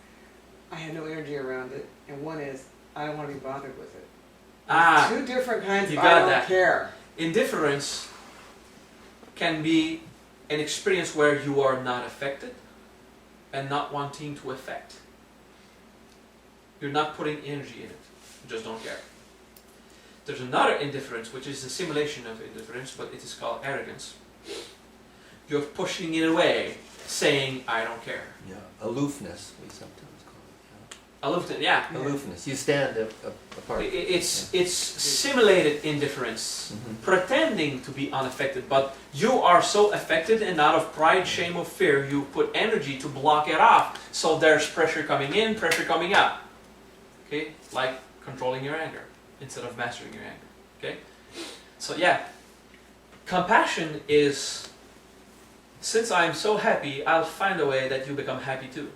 I have no energy around it, and one is, I don't want to be bothered with it.
Ah,
Two different kinds
you
of
got
I don't
that.
care.
indifference can be an experience where you are not affected and not wanting to affect. You're not putting energy in it. You just don't care. There's another indifference, which is the simulation of indifference, but it is called arrogance. You're pushing it away, saying, I don't care.
Yeah, aloofness, we sometimes call it.
Aloofness, yeah.
Yeah. Aloofness, you stand apart.
It's simulated indifference,
Mhm.
pretending to be unaffected, but you are so affected, and out of pride, shame, or fear, you put energy to block it off. So there's pressure coming in, pressure coming out. Okay, like controlling your anger instead of mastering your anger. Okay, so yeah, compassion is, since I'm so happy, I'll find a way that you become happy too.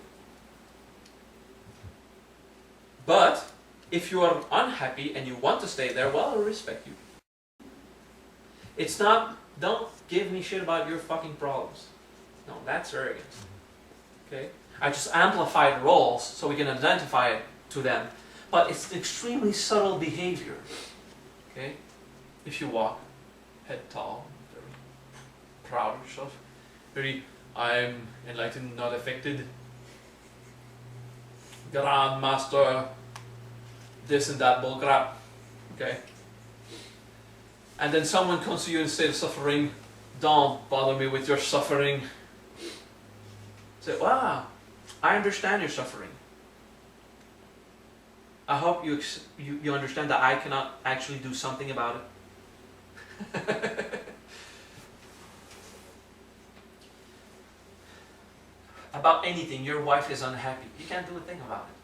But if you are unhappy and you want to stay there, well, I'll respect you. It's not, don't give me shit about your fucking problems. No, that's arrogance. Okay? I just amplified roles so we can identify it to them. But it's extremely subtle behavior. Okay? If you walk, head tall, very proud of yourself, very, I'm enlightened, not affected. Grandmaster, this and that bullcrap, okay? And then someone comes to you and says, suffering, don't bother me with your suffering. Say, wow, I understand your suffering. I hope you understand that I cannot actually do something about it. About anything, your wife is unhappy. You can't do a thing about it.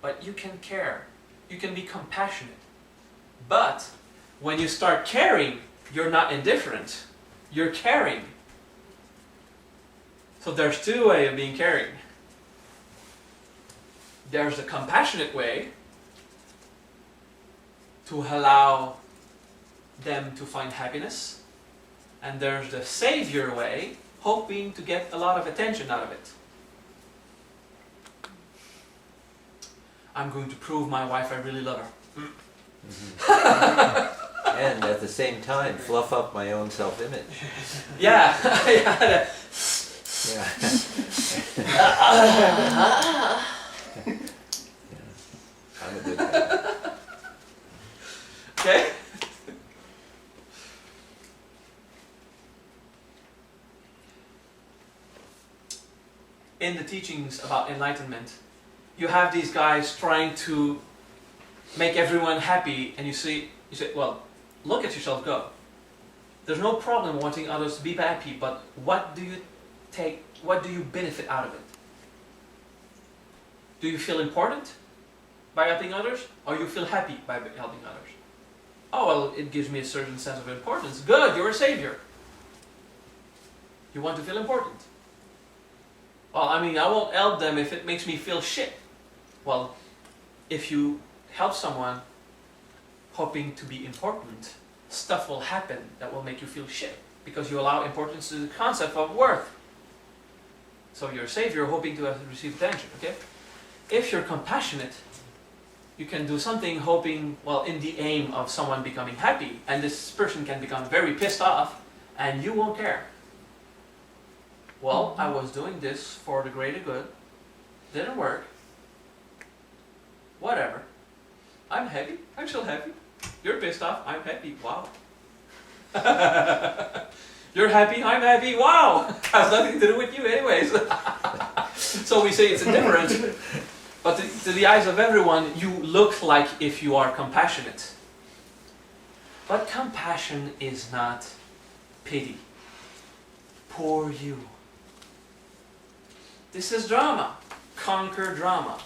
But you can care. You can be compassionate. But when you start caring, you're not indifferent. You're caring. So there's two ways of being caring. There's the compassionate way to allow them to find happiness. And there's the savior way, hoping to get a lot of attention out of it. I'm going to prove my wife I really love her.
Mhm. And at the same time, fluff up my own self-image.
Yeah.
Yeah. I'm a good guy.
Okay? In the teachings about enlightenment, you have these guys trying to make everyone happy, and you say, well, look at yourself go. There's no problem wanting others to be happy, but what do you benefit out of it? Do you feel important by helping others, or you feel happy by helping others? Oh, well, it gives me a certain sense of importance. Good, you're a savior. You want to feel important. Well, I mean, I won't help them if it makes me feel shit. Well, if you help someone hoping to be important, stuff will happen that will make you feel shit, because you allow importance to the concept of worth. So you're a savior hoping to receive attention, okay? If you're compassionate, you can do something hoping, well, in the aim of someone becoming happy, and this person can become very pissed off, and you won't care. Well, I was doing this for the greater good. Didn't work. Whatever. I'm happy. I'm still happy. You're pissed off. I'm happy. Wow. You're happy. I'm happy. Wow. Has nothing to do with you anyways. So we say it's indifferent. But to the eyes of everyone, you look like if you are compassionate. But compassion is not pity. Poor you. This is drama. Conquer drama.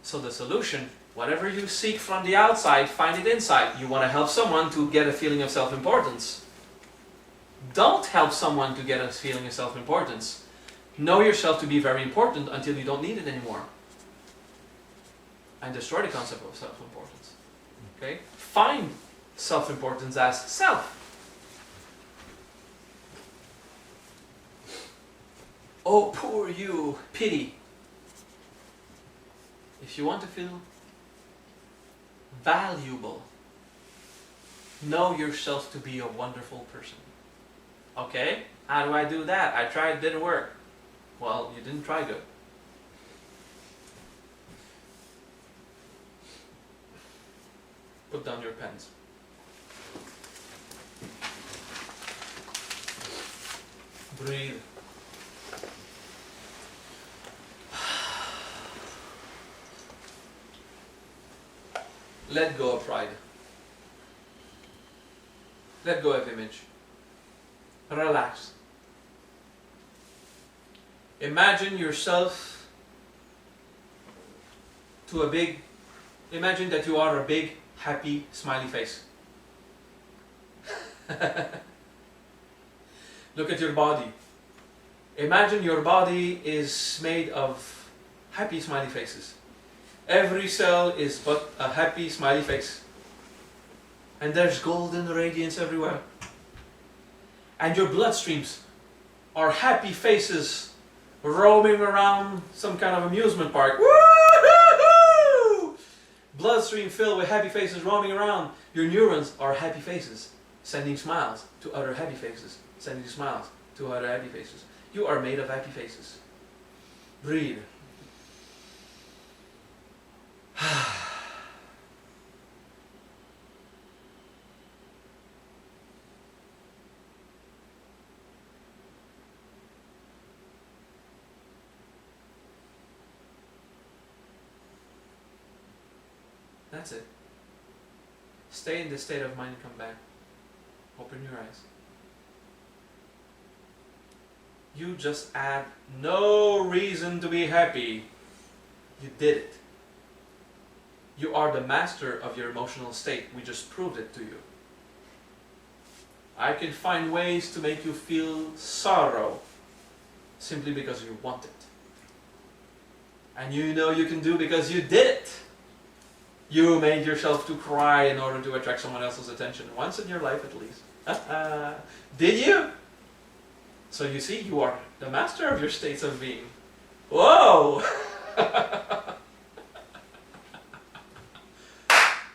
So the solution, whatever you seek from the outside, find it inside. You want to help someone to get a feeling of self-importance. Don't help someone to get a feeling of self-importance. Know yourself to be very important until you don't need it anymore. And destroy the concept of self-importance. Okay? Find self-importance as self. Oh, poor you, pity. If you want to feel valuable, know yourself to be a wonderful person. Okay? How do I do that? I tried, it didn't work. Well, you didn't try good. Put down your pens. Breathe. Let go of pride. Let go of image. Relax. Imagine yourself to a big, imagine that you are a big, happy, smiley face. Look at your body. Imagine your body is made of happy, smiley faces. Every cell is but a happy, smiley face. And there's golden radiance everywhere. And your bloodstreams are happy faces roaming around some kind of amusement park. Woo-hoo-hoo! Bloodstream filled with happy faces roaming around. Your neurons are happy faces, sending smiles to other happy faces, sending smiles to other happy faces. You are made of happy faces. Breathe. That's it. Stay in this state of mind and come back. Open your eyes. You just had no reason to be happy. You did it. You are the master of your emotional state. We just proved it to you. I can find ways to make you feel sorrow simply because you want it. And you know you can do because you did it. You made yourself to cry in order to attract someone else's attention. Once in your life at least. Did you? So you see, you are the master of your states of being. Whoa!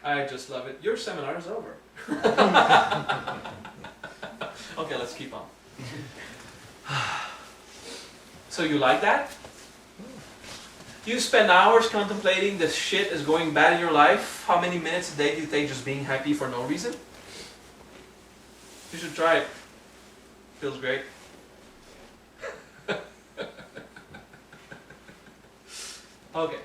I just love it. Your seminar is over. Okay, let's keep on. So you like that? You spend hours contemplating this shit is going bad in your life. How many minutes a day do you take just being happy for no reason? You should try it. Feels great. Okay.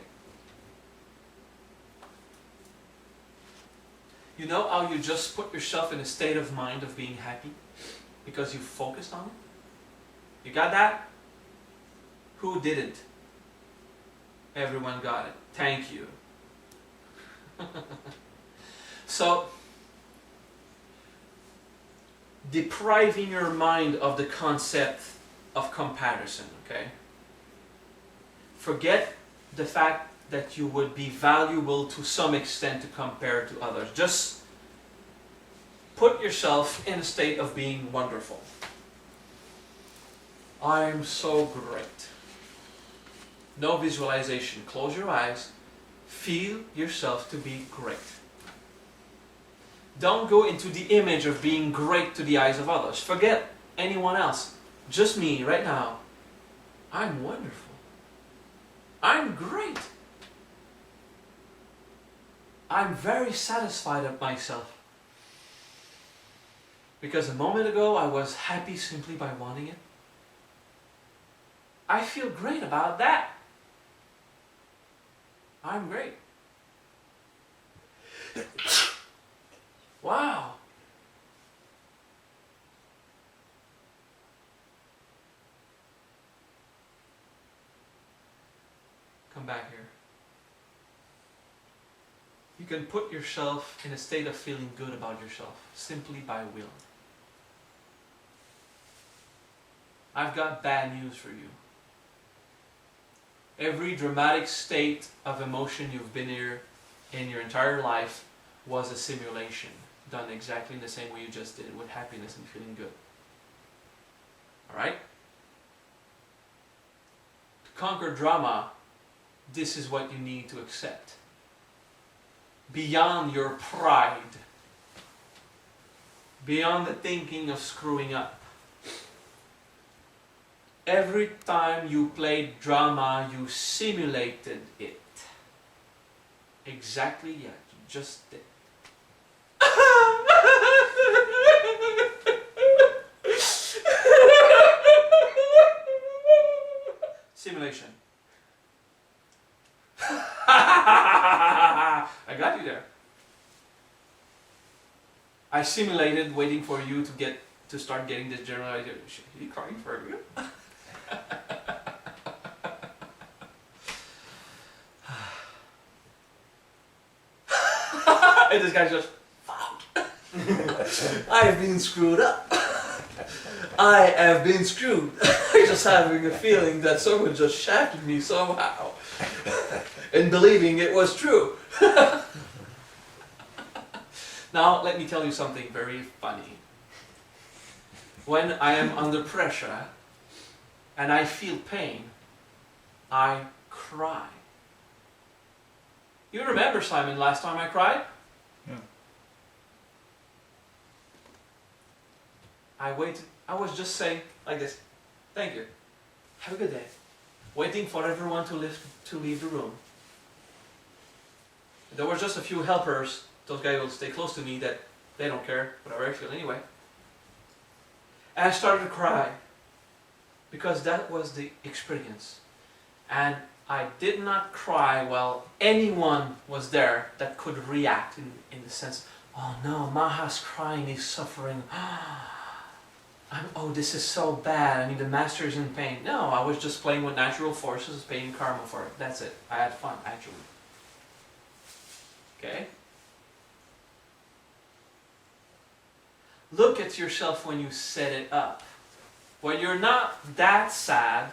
You know how you just put yourself in a state of mind of being happy? Because you focused on it? You got that? Who didn't? Everyone got it. Thank you. So, depriving your mind of the concept of comparison, okay? Forget the fact that you would be valuable to some extent to compare to others. Just put yourself in a state of being wonderful. I'm so great. No visualization. Close your eyes. Feel yourself to be great. Don't go into the image of being great to the eyes of others. Forget anyone else. just me right now, I'm wonderful. I'm great. I'm very satisfied of myself. Because a moment ago I was happy simply by wanting it. I feel great about that. I'm great. Wow. Come back here. You can put yourself in a state of feeling good about yourself simply by will. I've got bad news for you. Every dramatic state of emotion you've been here in your entire life was a simulation, done exactly in the same way you just did, with happiness and feeling good. Alright? To conquer drama, this is what you need to accept. Beyond your pride, beyond the thinking of screwing up. Every time you played drama, you simulated it. Exactly, yeah, you just did. Simulation. I got you there. I simulated waiting for you to start getting this general idea. Is he crying for you? And this guy's just, fuck. I have been screwed up. I have been screwed. I'm just having a feeling that someone just shafted me somehow. And believing it was true. Now, let me tell you something very funny. When I am under pressure and I feel pain, I cry. You remember, Simon, last time I cried?
Yeah.
I waited. I was just saying like this. Thank you. Have a good day. Waiting for everyone to leave the room. There were just a few helpers. Those guys will stay close to me that they don't care whatever I feel anyway. And I started to cry because that was the experience. And I did not cry while anyone was there that could react in the sense, oh no, Maha's crying, he's suffering. Oh, this is so bad. I mean, the master is in pain. No, I was just playing with natural forces, paying karma for it. That's it. I had fun, actually. Okay? Look at yourself when you set it up. When you're not that sad,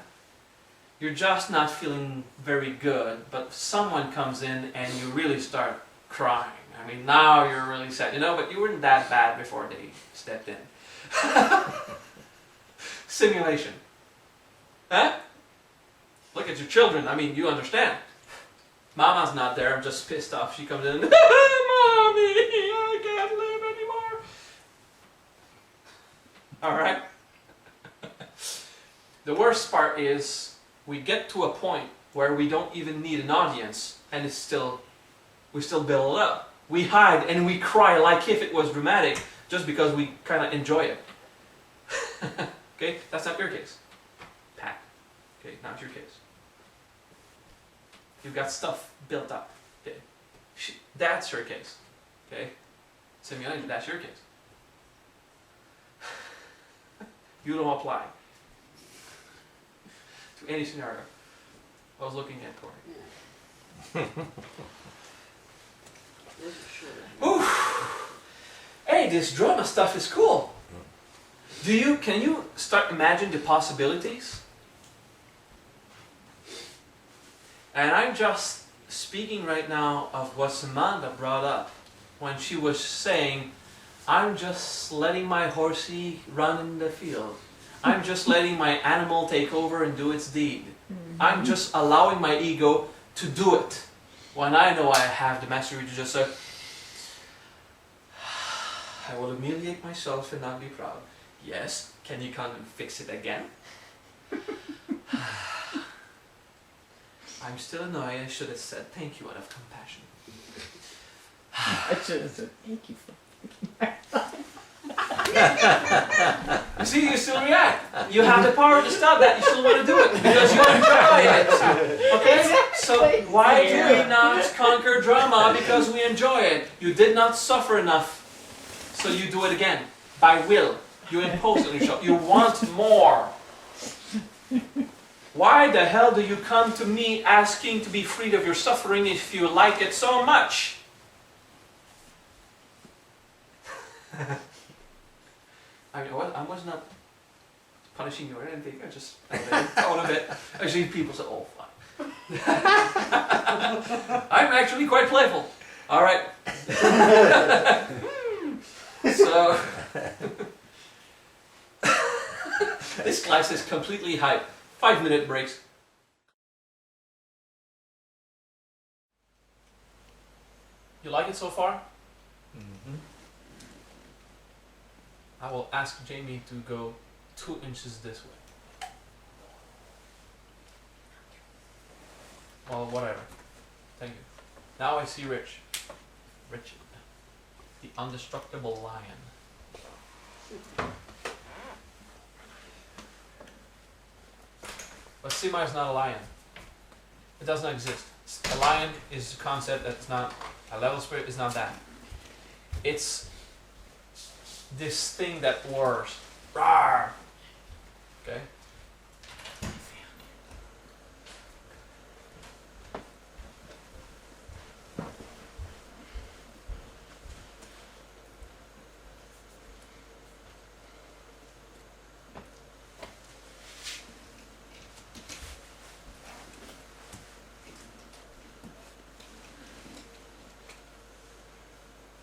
you're just not feeling very good, but someone comes in and you really start crying. I mean, now you're really sad, but you weren't that bad before they stepped in. Simulation. Huh? Look at your children. I mean, you understand. Mama's not there. I'm just pissed off. She comes in. Mommy, I can't live anymore. All right. The worst part is we get to a point where we don't even need an audience, and we still build it up. We hide and we cry like if it was dramatic, just because we kind of enjoy it. Okay, that's not your case, Pat. Okay, not your case. You've got stuff built up. Okay, that's your case. Okay, simulation. That's your case. You don't apply to any scenario. I was looking at Corey. Ooh. Hey, this drama stuff is cool. Can you start imagine the possibilities? And I'm just speaking right now of what Samantha brought up when she was saying, I'm just letting my horsey run in the field. I'm just letting my animal take over and do its deed. I'm just allowing my ego to do it. When I know I have the mastery to just say, I will humiliate myself and not be proud. Yes, Can you come and fix it again? I'm still annoyed. I should have said thank you out of compassion.
I should have said thank you for.
You see, you still react. You have the power to stop that. You still want to do it because you enjoy it. Okay? So why do we not conquer drama? Because we enjoy it. You did not suffer enough, so you do it again by will. You impose on yourself. You want more. Why the hell do you come to me asking to be freed of your suffering if you like it so much? I was not punishing you or anything. I just thought of it. Actually, people say, "Oh, fine." I'm actually quite playful. All right. So this class is completely hype. 5-minute breaks. You like it so far?
Mm-hmm.
I will ask Jamie to go 2 inches this way. Well, whatever. Thank you. Now I see Rich. Richard. The indestructible lion. But Sima is not a lion. It does not exist. A lion is a concept that's not, a level spirit is not that. It's this thing that roars. Rawr! Okay?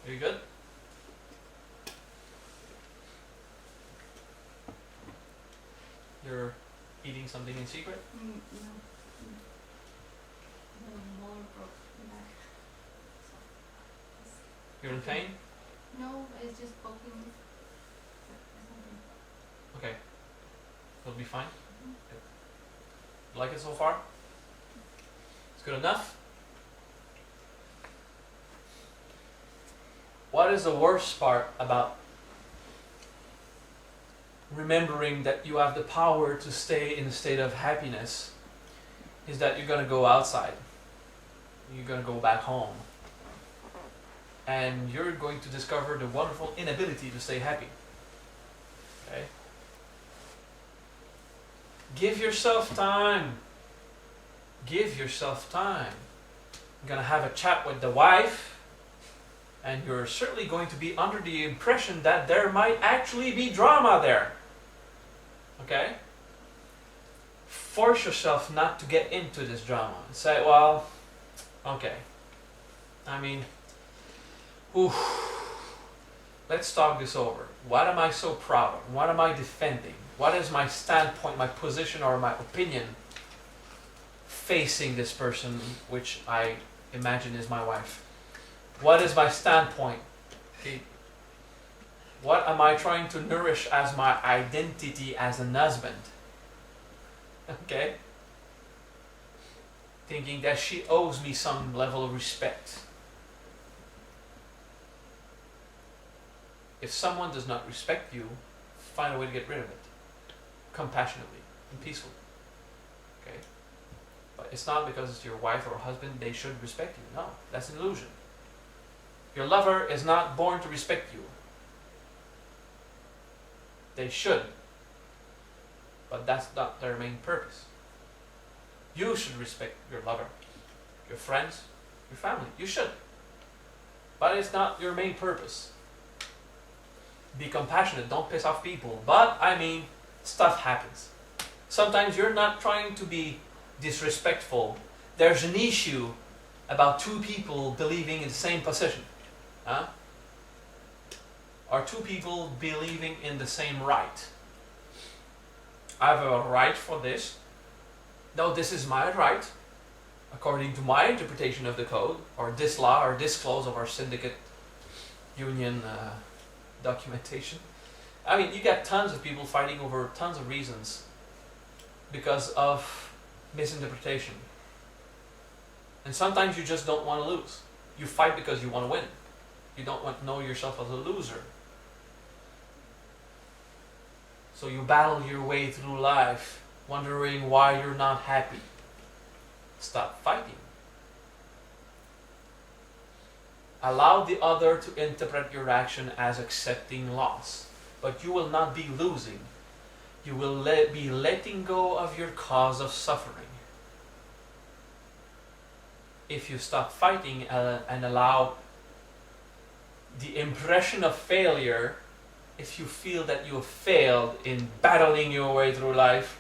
Are you good? You're eating something in secret?
No. The molar broke back.
You're in pain?
No, it's just poking me. Something.
Okay. It'll be fine. Good. You like it so far? It's good enough? What is the worst part about remembering that you have the power to stay in a state of happiness is that you're going to go outside. You're going to go back home. And you're going to discover the wonderful inability to stay happy. Okay? Give yourself time. Give yourself time. You're going to have a chat with the wife. And you're certainly going to be under the impression that there might actually be drama there. Okay? Force yourself not to get into this drama. And say, well, okay. I mean, let's talk this over. What am I so proud of? What am I defending? What is my standpoint, my position, or my opinion facing this person, which I imagine is my wife? What is my standpoint? Okay. What am I trying to nourish as my identity as an husband? Okay? Thinking that she owes me some level of respect. If someone does not respect you, find a way to get rid of it. Compassionately and peacefully. Okay? But it's not because it's your wife or husband, they should respect you. No, that's an illusion. Your lover is not born to respect you. They should. But that's not their main purpose. You should respect your lover, your friends, your family. You should. But it's not your main purpose. Be compassionate, don't piss off people. But, I mean, stuff happens. Sometimes you're not trying to be disrespectful. There's an issue about two people believing in the same position. Huh? Or two people believing in the same right. I have a right for this. No, this is my right, according to my interpretation of the code, or this law, or this clause of our syndicate union documentation. I mean, you got tons of people fighting over tons of reasons because of misinterpretation. And sometimes you just don't want to lose. You fight because you want to win. You don't want to know yourself as a loser. So you battle your way through life, wondering why you're not happy. Stop fighting. Allow the other to interpret your action as accepting loss. But you will not be losing. You will be letting go of your cause of suffering. If you stop fighting and allow the impression of failure, if you feel that you have failed in battling your way through life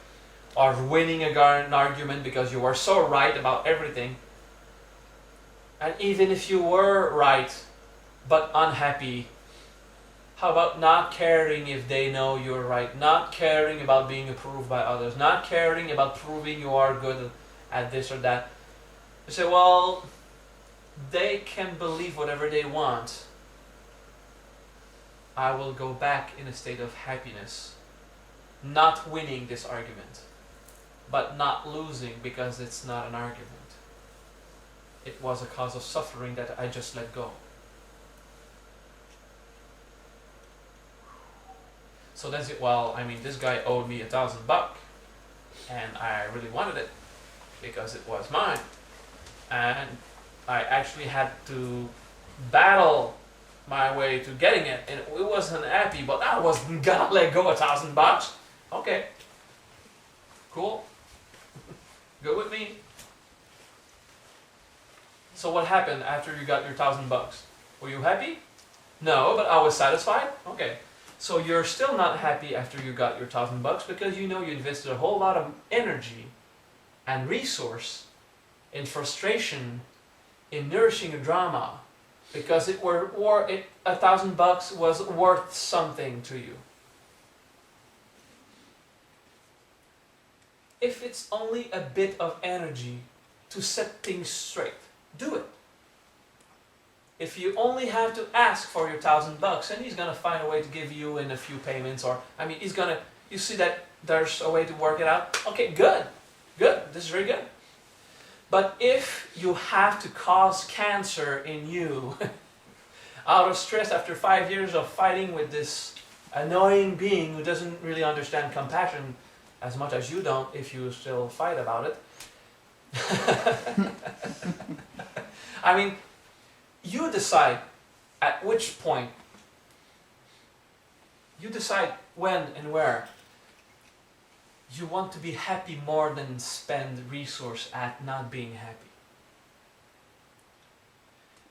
or winning an argument because you were so right about everything, and even if you were right but unhappy, how about not caring if they know you're right, not caring about being approved by others, not caring about proving you are good at this or that? You say, well, they can believe whatever they want. I will go back in a state of happiness, not winning this argument, but not losing because it's not an argument. It was a cause of suffering that I just let go. So that's it. Well, I mean, this guy owed me $1,000 and I really wanted it because it was mine. And I actually had to battle my way to getting it, and it wasn't happy, but I wasn't gonna let go of $1,000. Okay, cool, good with me. So what happened after you got your $1,000? Were you happy? No, but I was satisfied. Okay, so you're still not happy after you got your $1,000 because you know you invested a whole lot of energy and resource in frustration, in nourishing a drama. Because $1,000 was worth something to you. If it's only a bit of energy to set things straight, do it. If you only have to ask for your $1,000, and he's gonna find a way to give you in a few payments, or he's gonna. You see that there's a way to work it out. Okay, good. This is very good. But if you have to cause cancer in you out of stress after 5 years of fighting with this annoying being who doesn't really understand compassion as much as you don't, if you still fight about it, I mean, you decide at which point, you decide when and where you want to be happy more than spend resource at not being happy.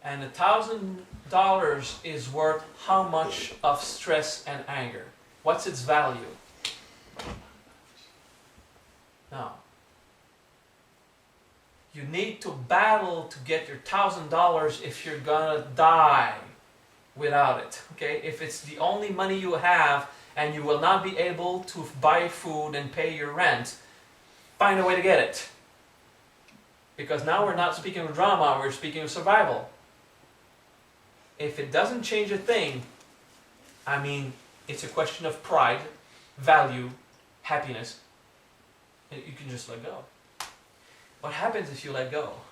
And $1,000 is worth how much of stress and anger? What's its value? No. You need to battle to get your $1,000 if you're gonna die without it. Okay? If it's the only money you have, and you will not be able to buy food and pay your rent, find a way to get it. Because now we're not speaking of drama, we're speaking of survival. If it doesn't change a thing, I mean, it's a question of pride, value, happiness. You can just let go. What happens if you let go?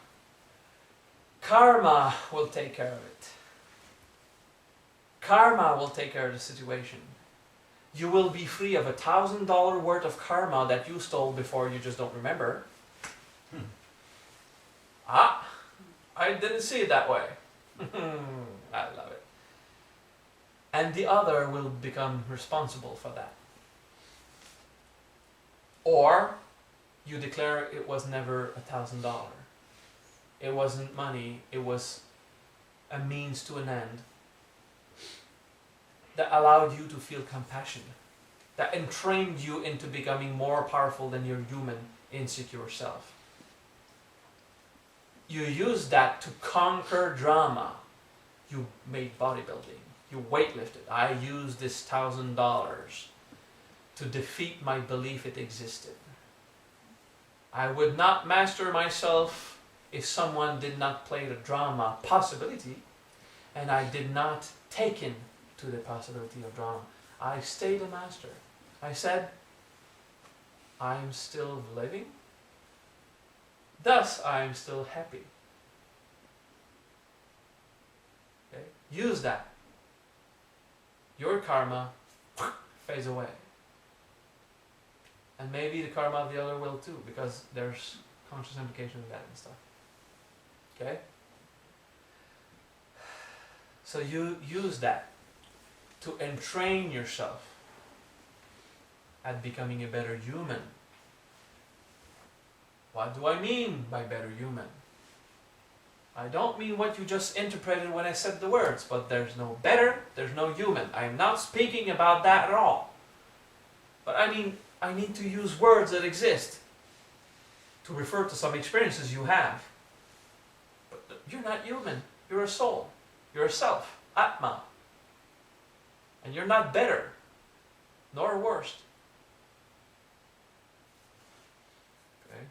Karma will take care of it. Karma will take care of the situation. You will be free of $1,000 worth of karma that you stole before you just don't remember. I didn't see it that way. I love it. And the other will become responsible for that. Or you declare it was never $1,000. It wasn't money, it was a means to an end that allowed you to feel compassion, that entrained you into becoming more powerful than your human, insecure self. You used that to conquer drama. You made bodybuilding, you weightlifted. I used this $1,000 to defeat my belief it existed. I would not master myself if someone did not play the drama possibility, and I did not take in to the possibility of drama. I stayed a master. I said, I'm still living, thus I am still happy. Okay? Use that. Your karma fades away. And maybe the karma of the other will too, because there's conscious implication of that and stuff. Okay? So you use that to entrain yourself at becoming a better human. What do I mean by better human? I don't mean what you just interpreted when I said the words, but there's no better, there's no human. I am not speaking about that at all. But I mean, I need to use words that exist to refer to some experiences you have. But you're not human, you're a soul, you're a self, Atma. And you're not better, nor worse. Okay?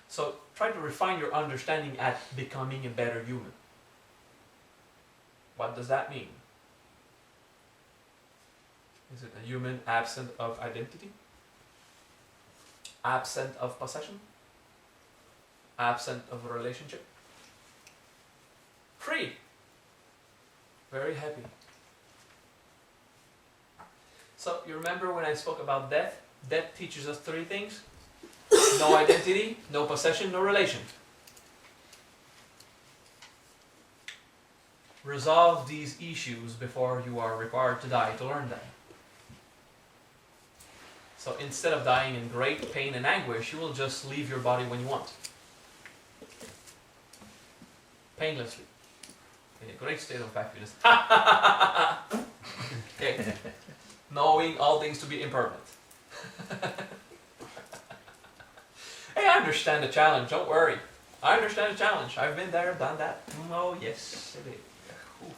So try to refine your understanding at becoming a better human. What does that mean? Is it a human absent of identity? Absent of possession? Absent of a relationship? Free. Very happy. So you remember when I spoke about death? Death teaches us three things. No identity, no possession, no relation. Resolve these issues before you are required to die to learn them. So instead of dying in great pain and anguish, you will just leave your body when you want. Painlessly. In a great state of happiness. Okay. Knowing all things to be impermanent. Hey, I understand the challenge, don't worry. I understand the challenge. I've been there, done that. Oh, yes, it is. Ooh.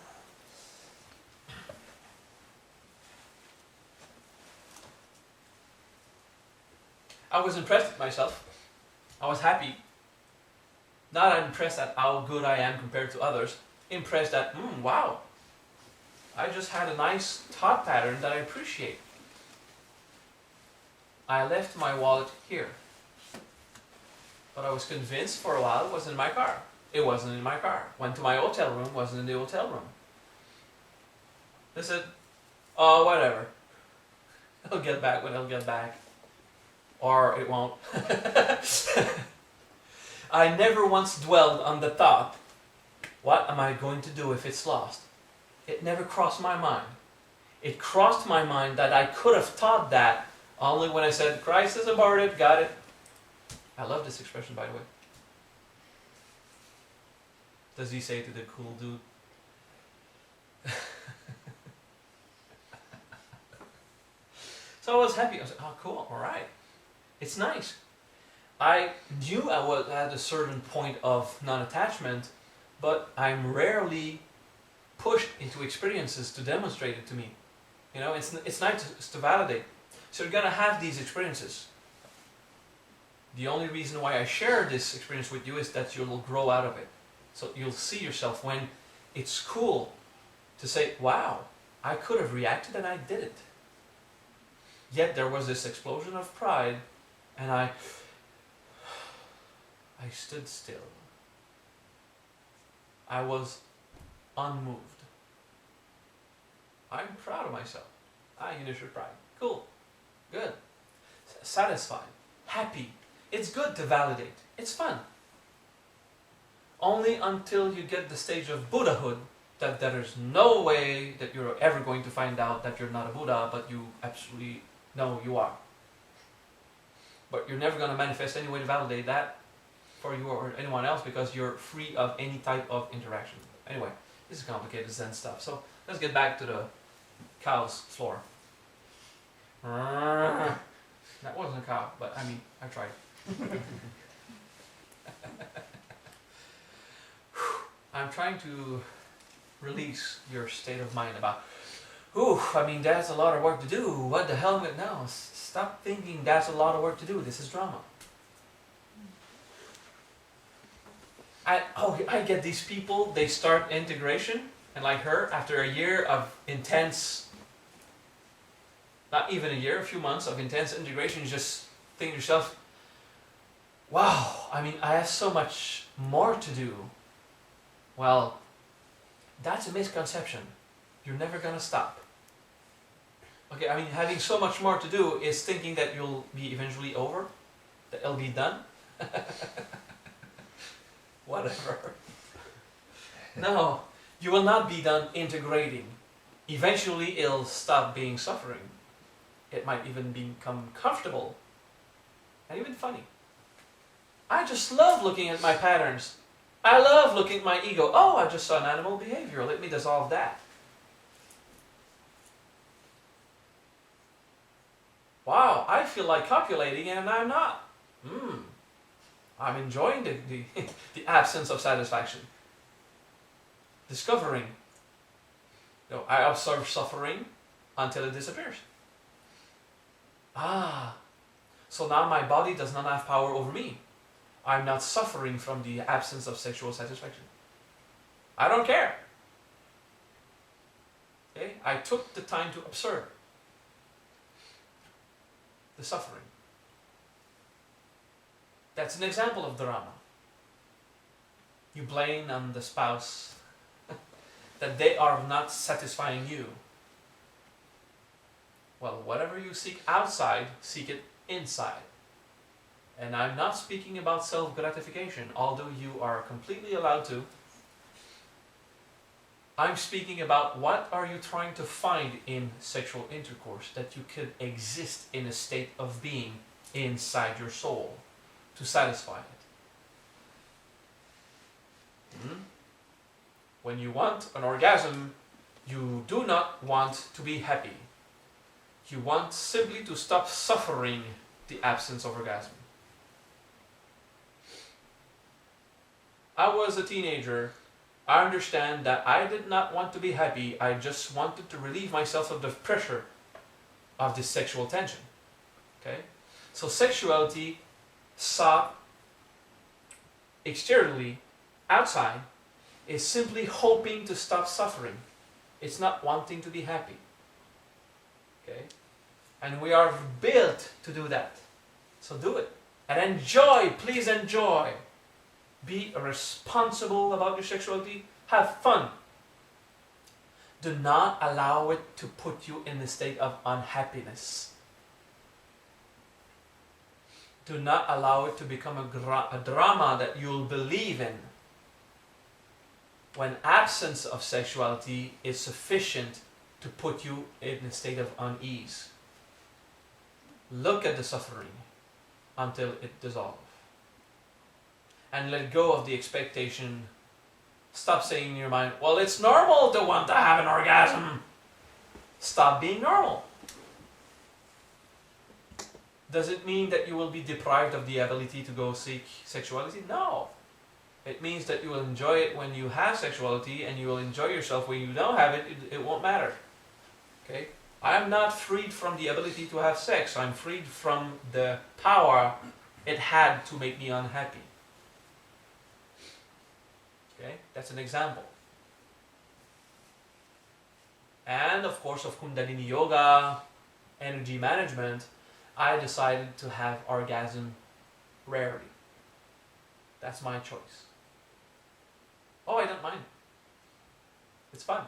I was impressed with myself. I was happy. Not impressed at how good I am compared to others. Impressed that, wow. I just had a nice thought pattern that I appreciate. I left my wallet here. But I was convinced for a while it was in my car. It wasn't in my car. Went to my hotel room, wasn't in the hotel room. I said, oh, whatever. I'll get back when I'll get back. Or it won't. I never once dwelled on the thought, what am I going to do if it's lost? It never crossed my mind. It crossed my mind that I could have thought that only when I said, crisis aborted, got it. I love this expression, by the way. Does he say to the cool dude? So I was happy. I was like, oh, cool, all right. It's nice. I knew I was at a certain point of non-attachment, but I'm rarely pushed into experiences to demonstrate it to me. You know, it's nice to validate. So you're gonna have these experiences. The only reason why I share this experience with you is that you'll grow out of it. So you'll see yourself when it's cool to say, wow, I could have reacted and I didn't. Yet there was this explosion of pride and I stood still. I was unmoved. I'm proud of myself. Initial pride. Cool. Good. Satisfied. Happy. It's good to validate. It's fun. Only until you get the stage of Buddhahood that there is no way that you're ever going to find out that you're not a Buddha, but you absolutely know you are. But you're never going to manifest any way to validate that for you or anyone else because you're free of any type of interaction. Anyway, this is complicated Zen stuff. So let's get back to the cow's floor. That wasn't a cow, but I mean, I tried. I'm trying to release your state of mind about, I mean, that's a lot of work to do. What the hell? No, stop thinking that's a lot of work to do. This is drama. I get these people, they start integration, and like her, after a year of intense not even a year, a few months of intense integration, you just think to yourself, wow, I mean, I have so much more to do. Well, that's a misconception. You're never gonna stop. Okay, I mean, having so much more to do is thinking that you'll be eventually over, that it'll be done. Whatever. No, you will not be done integrating. Eventually, it'll stop being suffering. It might even become comfortable and even funny. I just love looking at my patterns. I love looking at my ego. Oh, I just saw an animal behavior. Let me dissolve that. Wow, I feel like copulating and I'm not. I'm enjoying the absence of satisfaction. Discovering. You know, I observe suffering until it disappears. So now my body does not have power over me. I'm not suffering from the absence of sexual satisfaction. I don't care. Okay? I took the time to observe the suffering. That's an example of drama. You blame on the spouse that they are not satisfying you. Well, whatever you seek outside, seek it inside. And I'm not speaking about self-gratification, although you are completely allowed to. I'm speaking about what are you trying to find in sexual intercourse that you could exist in a state of being inside your soul to satisfy it. When you want an orgasm, you do not want to be happy. You want simply to stop suffering the absence of orgasm. I was a teenager. I understand that I did not want to be happy. I just wanted to relieve myself of the pressure of this sexual tension. Okay? So sexuality sought exteriorly, outside, is simply hoping to stop suffering. It's not wanting to be happy. Okay? And we are built to do that. So do it. And enjoy, please enjoy. Be responsible about your sexuality. Have fun. Do not allow it to put you in a state of unhappiness. Do not allow it to become a drama that you'll believe in. When absence of sexuality is sufficient to put you in a state of unease. Look at the suffering until it dissolves. And let go of the expectation. Stop saying in your mind, well, it's normal to want to have an orgasm. Stop being normal. Does it mean that you will be deprived of the ability to go seek sexuality? No. It means that you will enjoy it when you have sexuality, and you will enjoy yourself when you don't have it. It won't matter. Okay? I am not freed from the ability to have sex. I'm freed from the power it had to make me unhappy. Okay? That's an example. And of course, of Kundalini Yoga, energy management, I decided to have orgasm rarely. That's my choice. Oh, I don't mind. It's fun,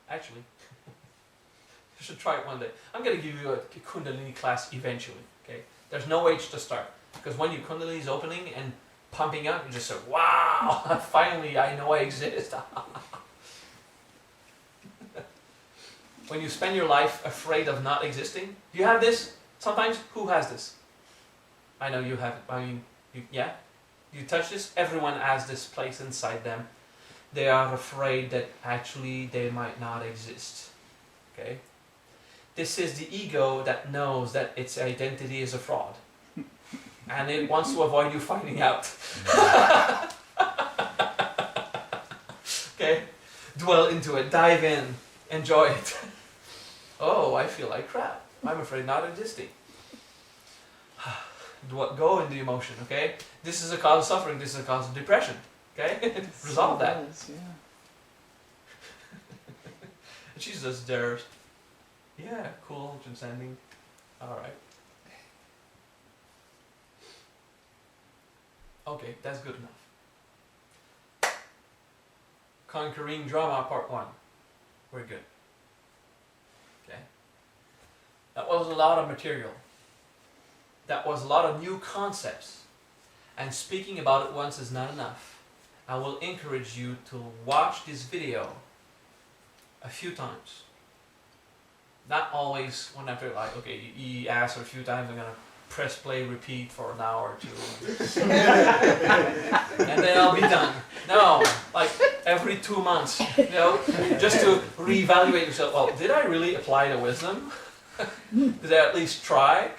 actually. You should try it one day. I'm going to give you a Kundalini class eventually. Okay? There's no age to start. Because when your Kundalini is opening and pumping up, you just say, wow, finally I know I exist. When you spend your life afraid of not existing, do you have this? Sometimes, who has this? I know you have it. I mean, yeah? You touch this, everyone has this place inside them. They are afraid that actually they might not exist. Okay? This is the ego that knows that its identity is a fraud. And it wants to avoid you finding out. Okay? Dwell into it, dive in, enjoy it. Oh, I feel like crap. I'm afraid not existing. Go in the emotion, okay? This is a cause of suffering, this is a cause of depression. Okay? Resolve that.
Yes, yeah.
She's just there Yeah, cool, transcending. Alright. Okay, that's good enough. Conquering drama part 1. We're good. Okay. That was a lot of material. That was a lot of new concepts. And speaking about it once is not enough. I will encourage you to watch this video a few times. Not always one after, like, okay, you ask a few times, I'm gonna press play, repeat for an hour or 2. And then I'll be done. No, like every 2 months, you know, just to reevaluate yourself. Well, did I really apply the wisdom? Did I at least try?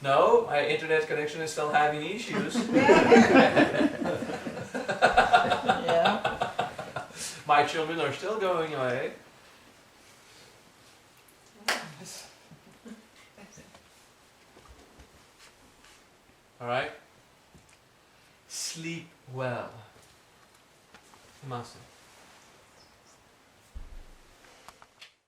No, my internet connection is still having issues.
Yeah.
My children are still going away. Alright? Sleep well. Namaste.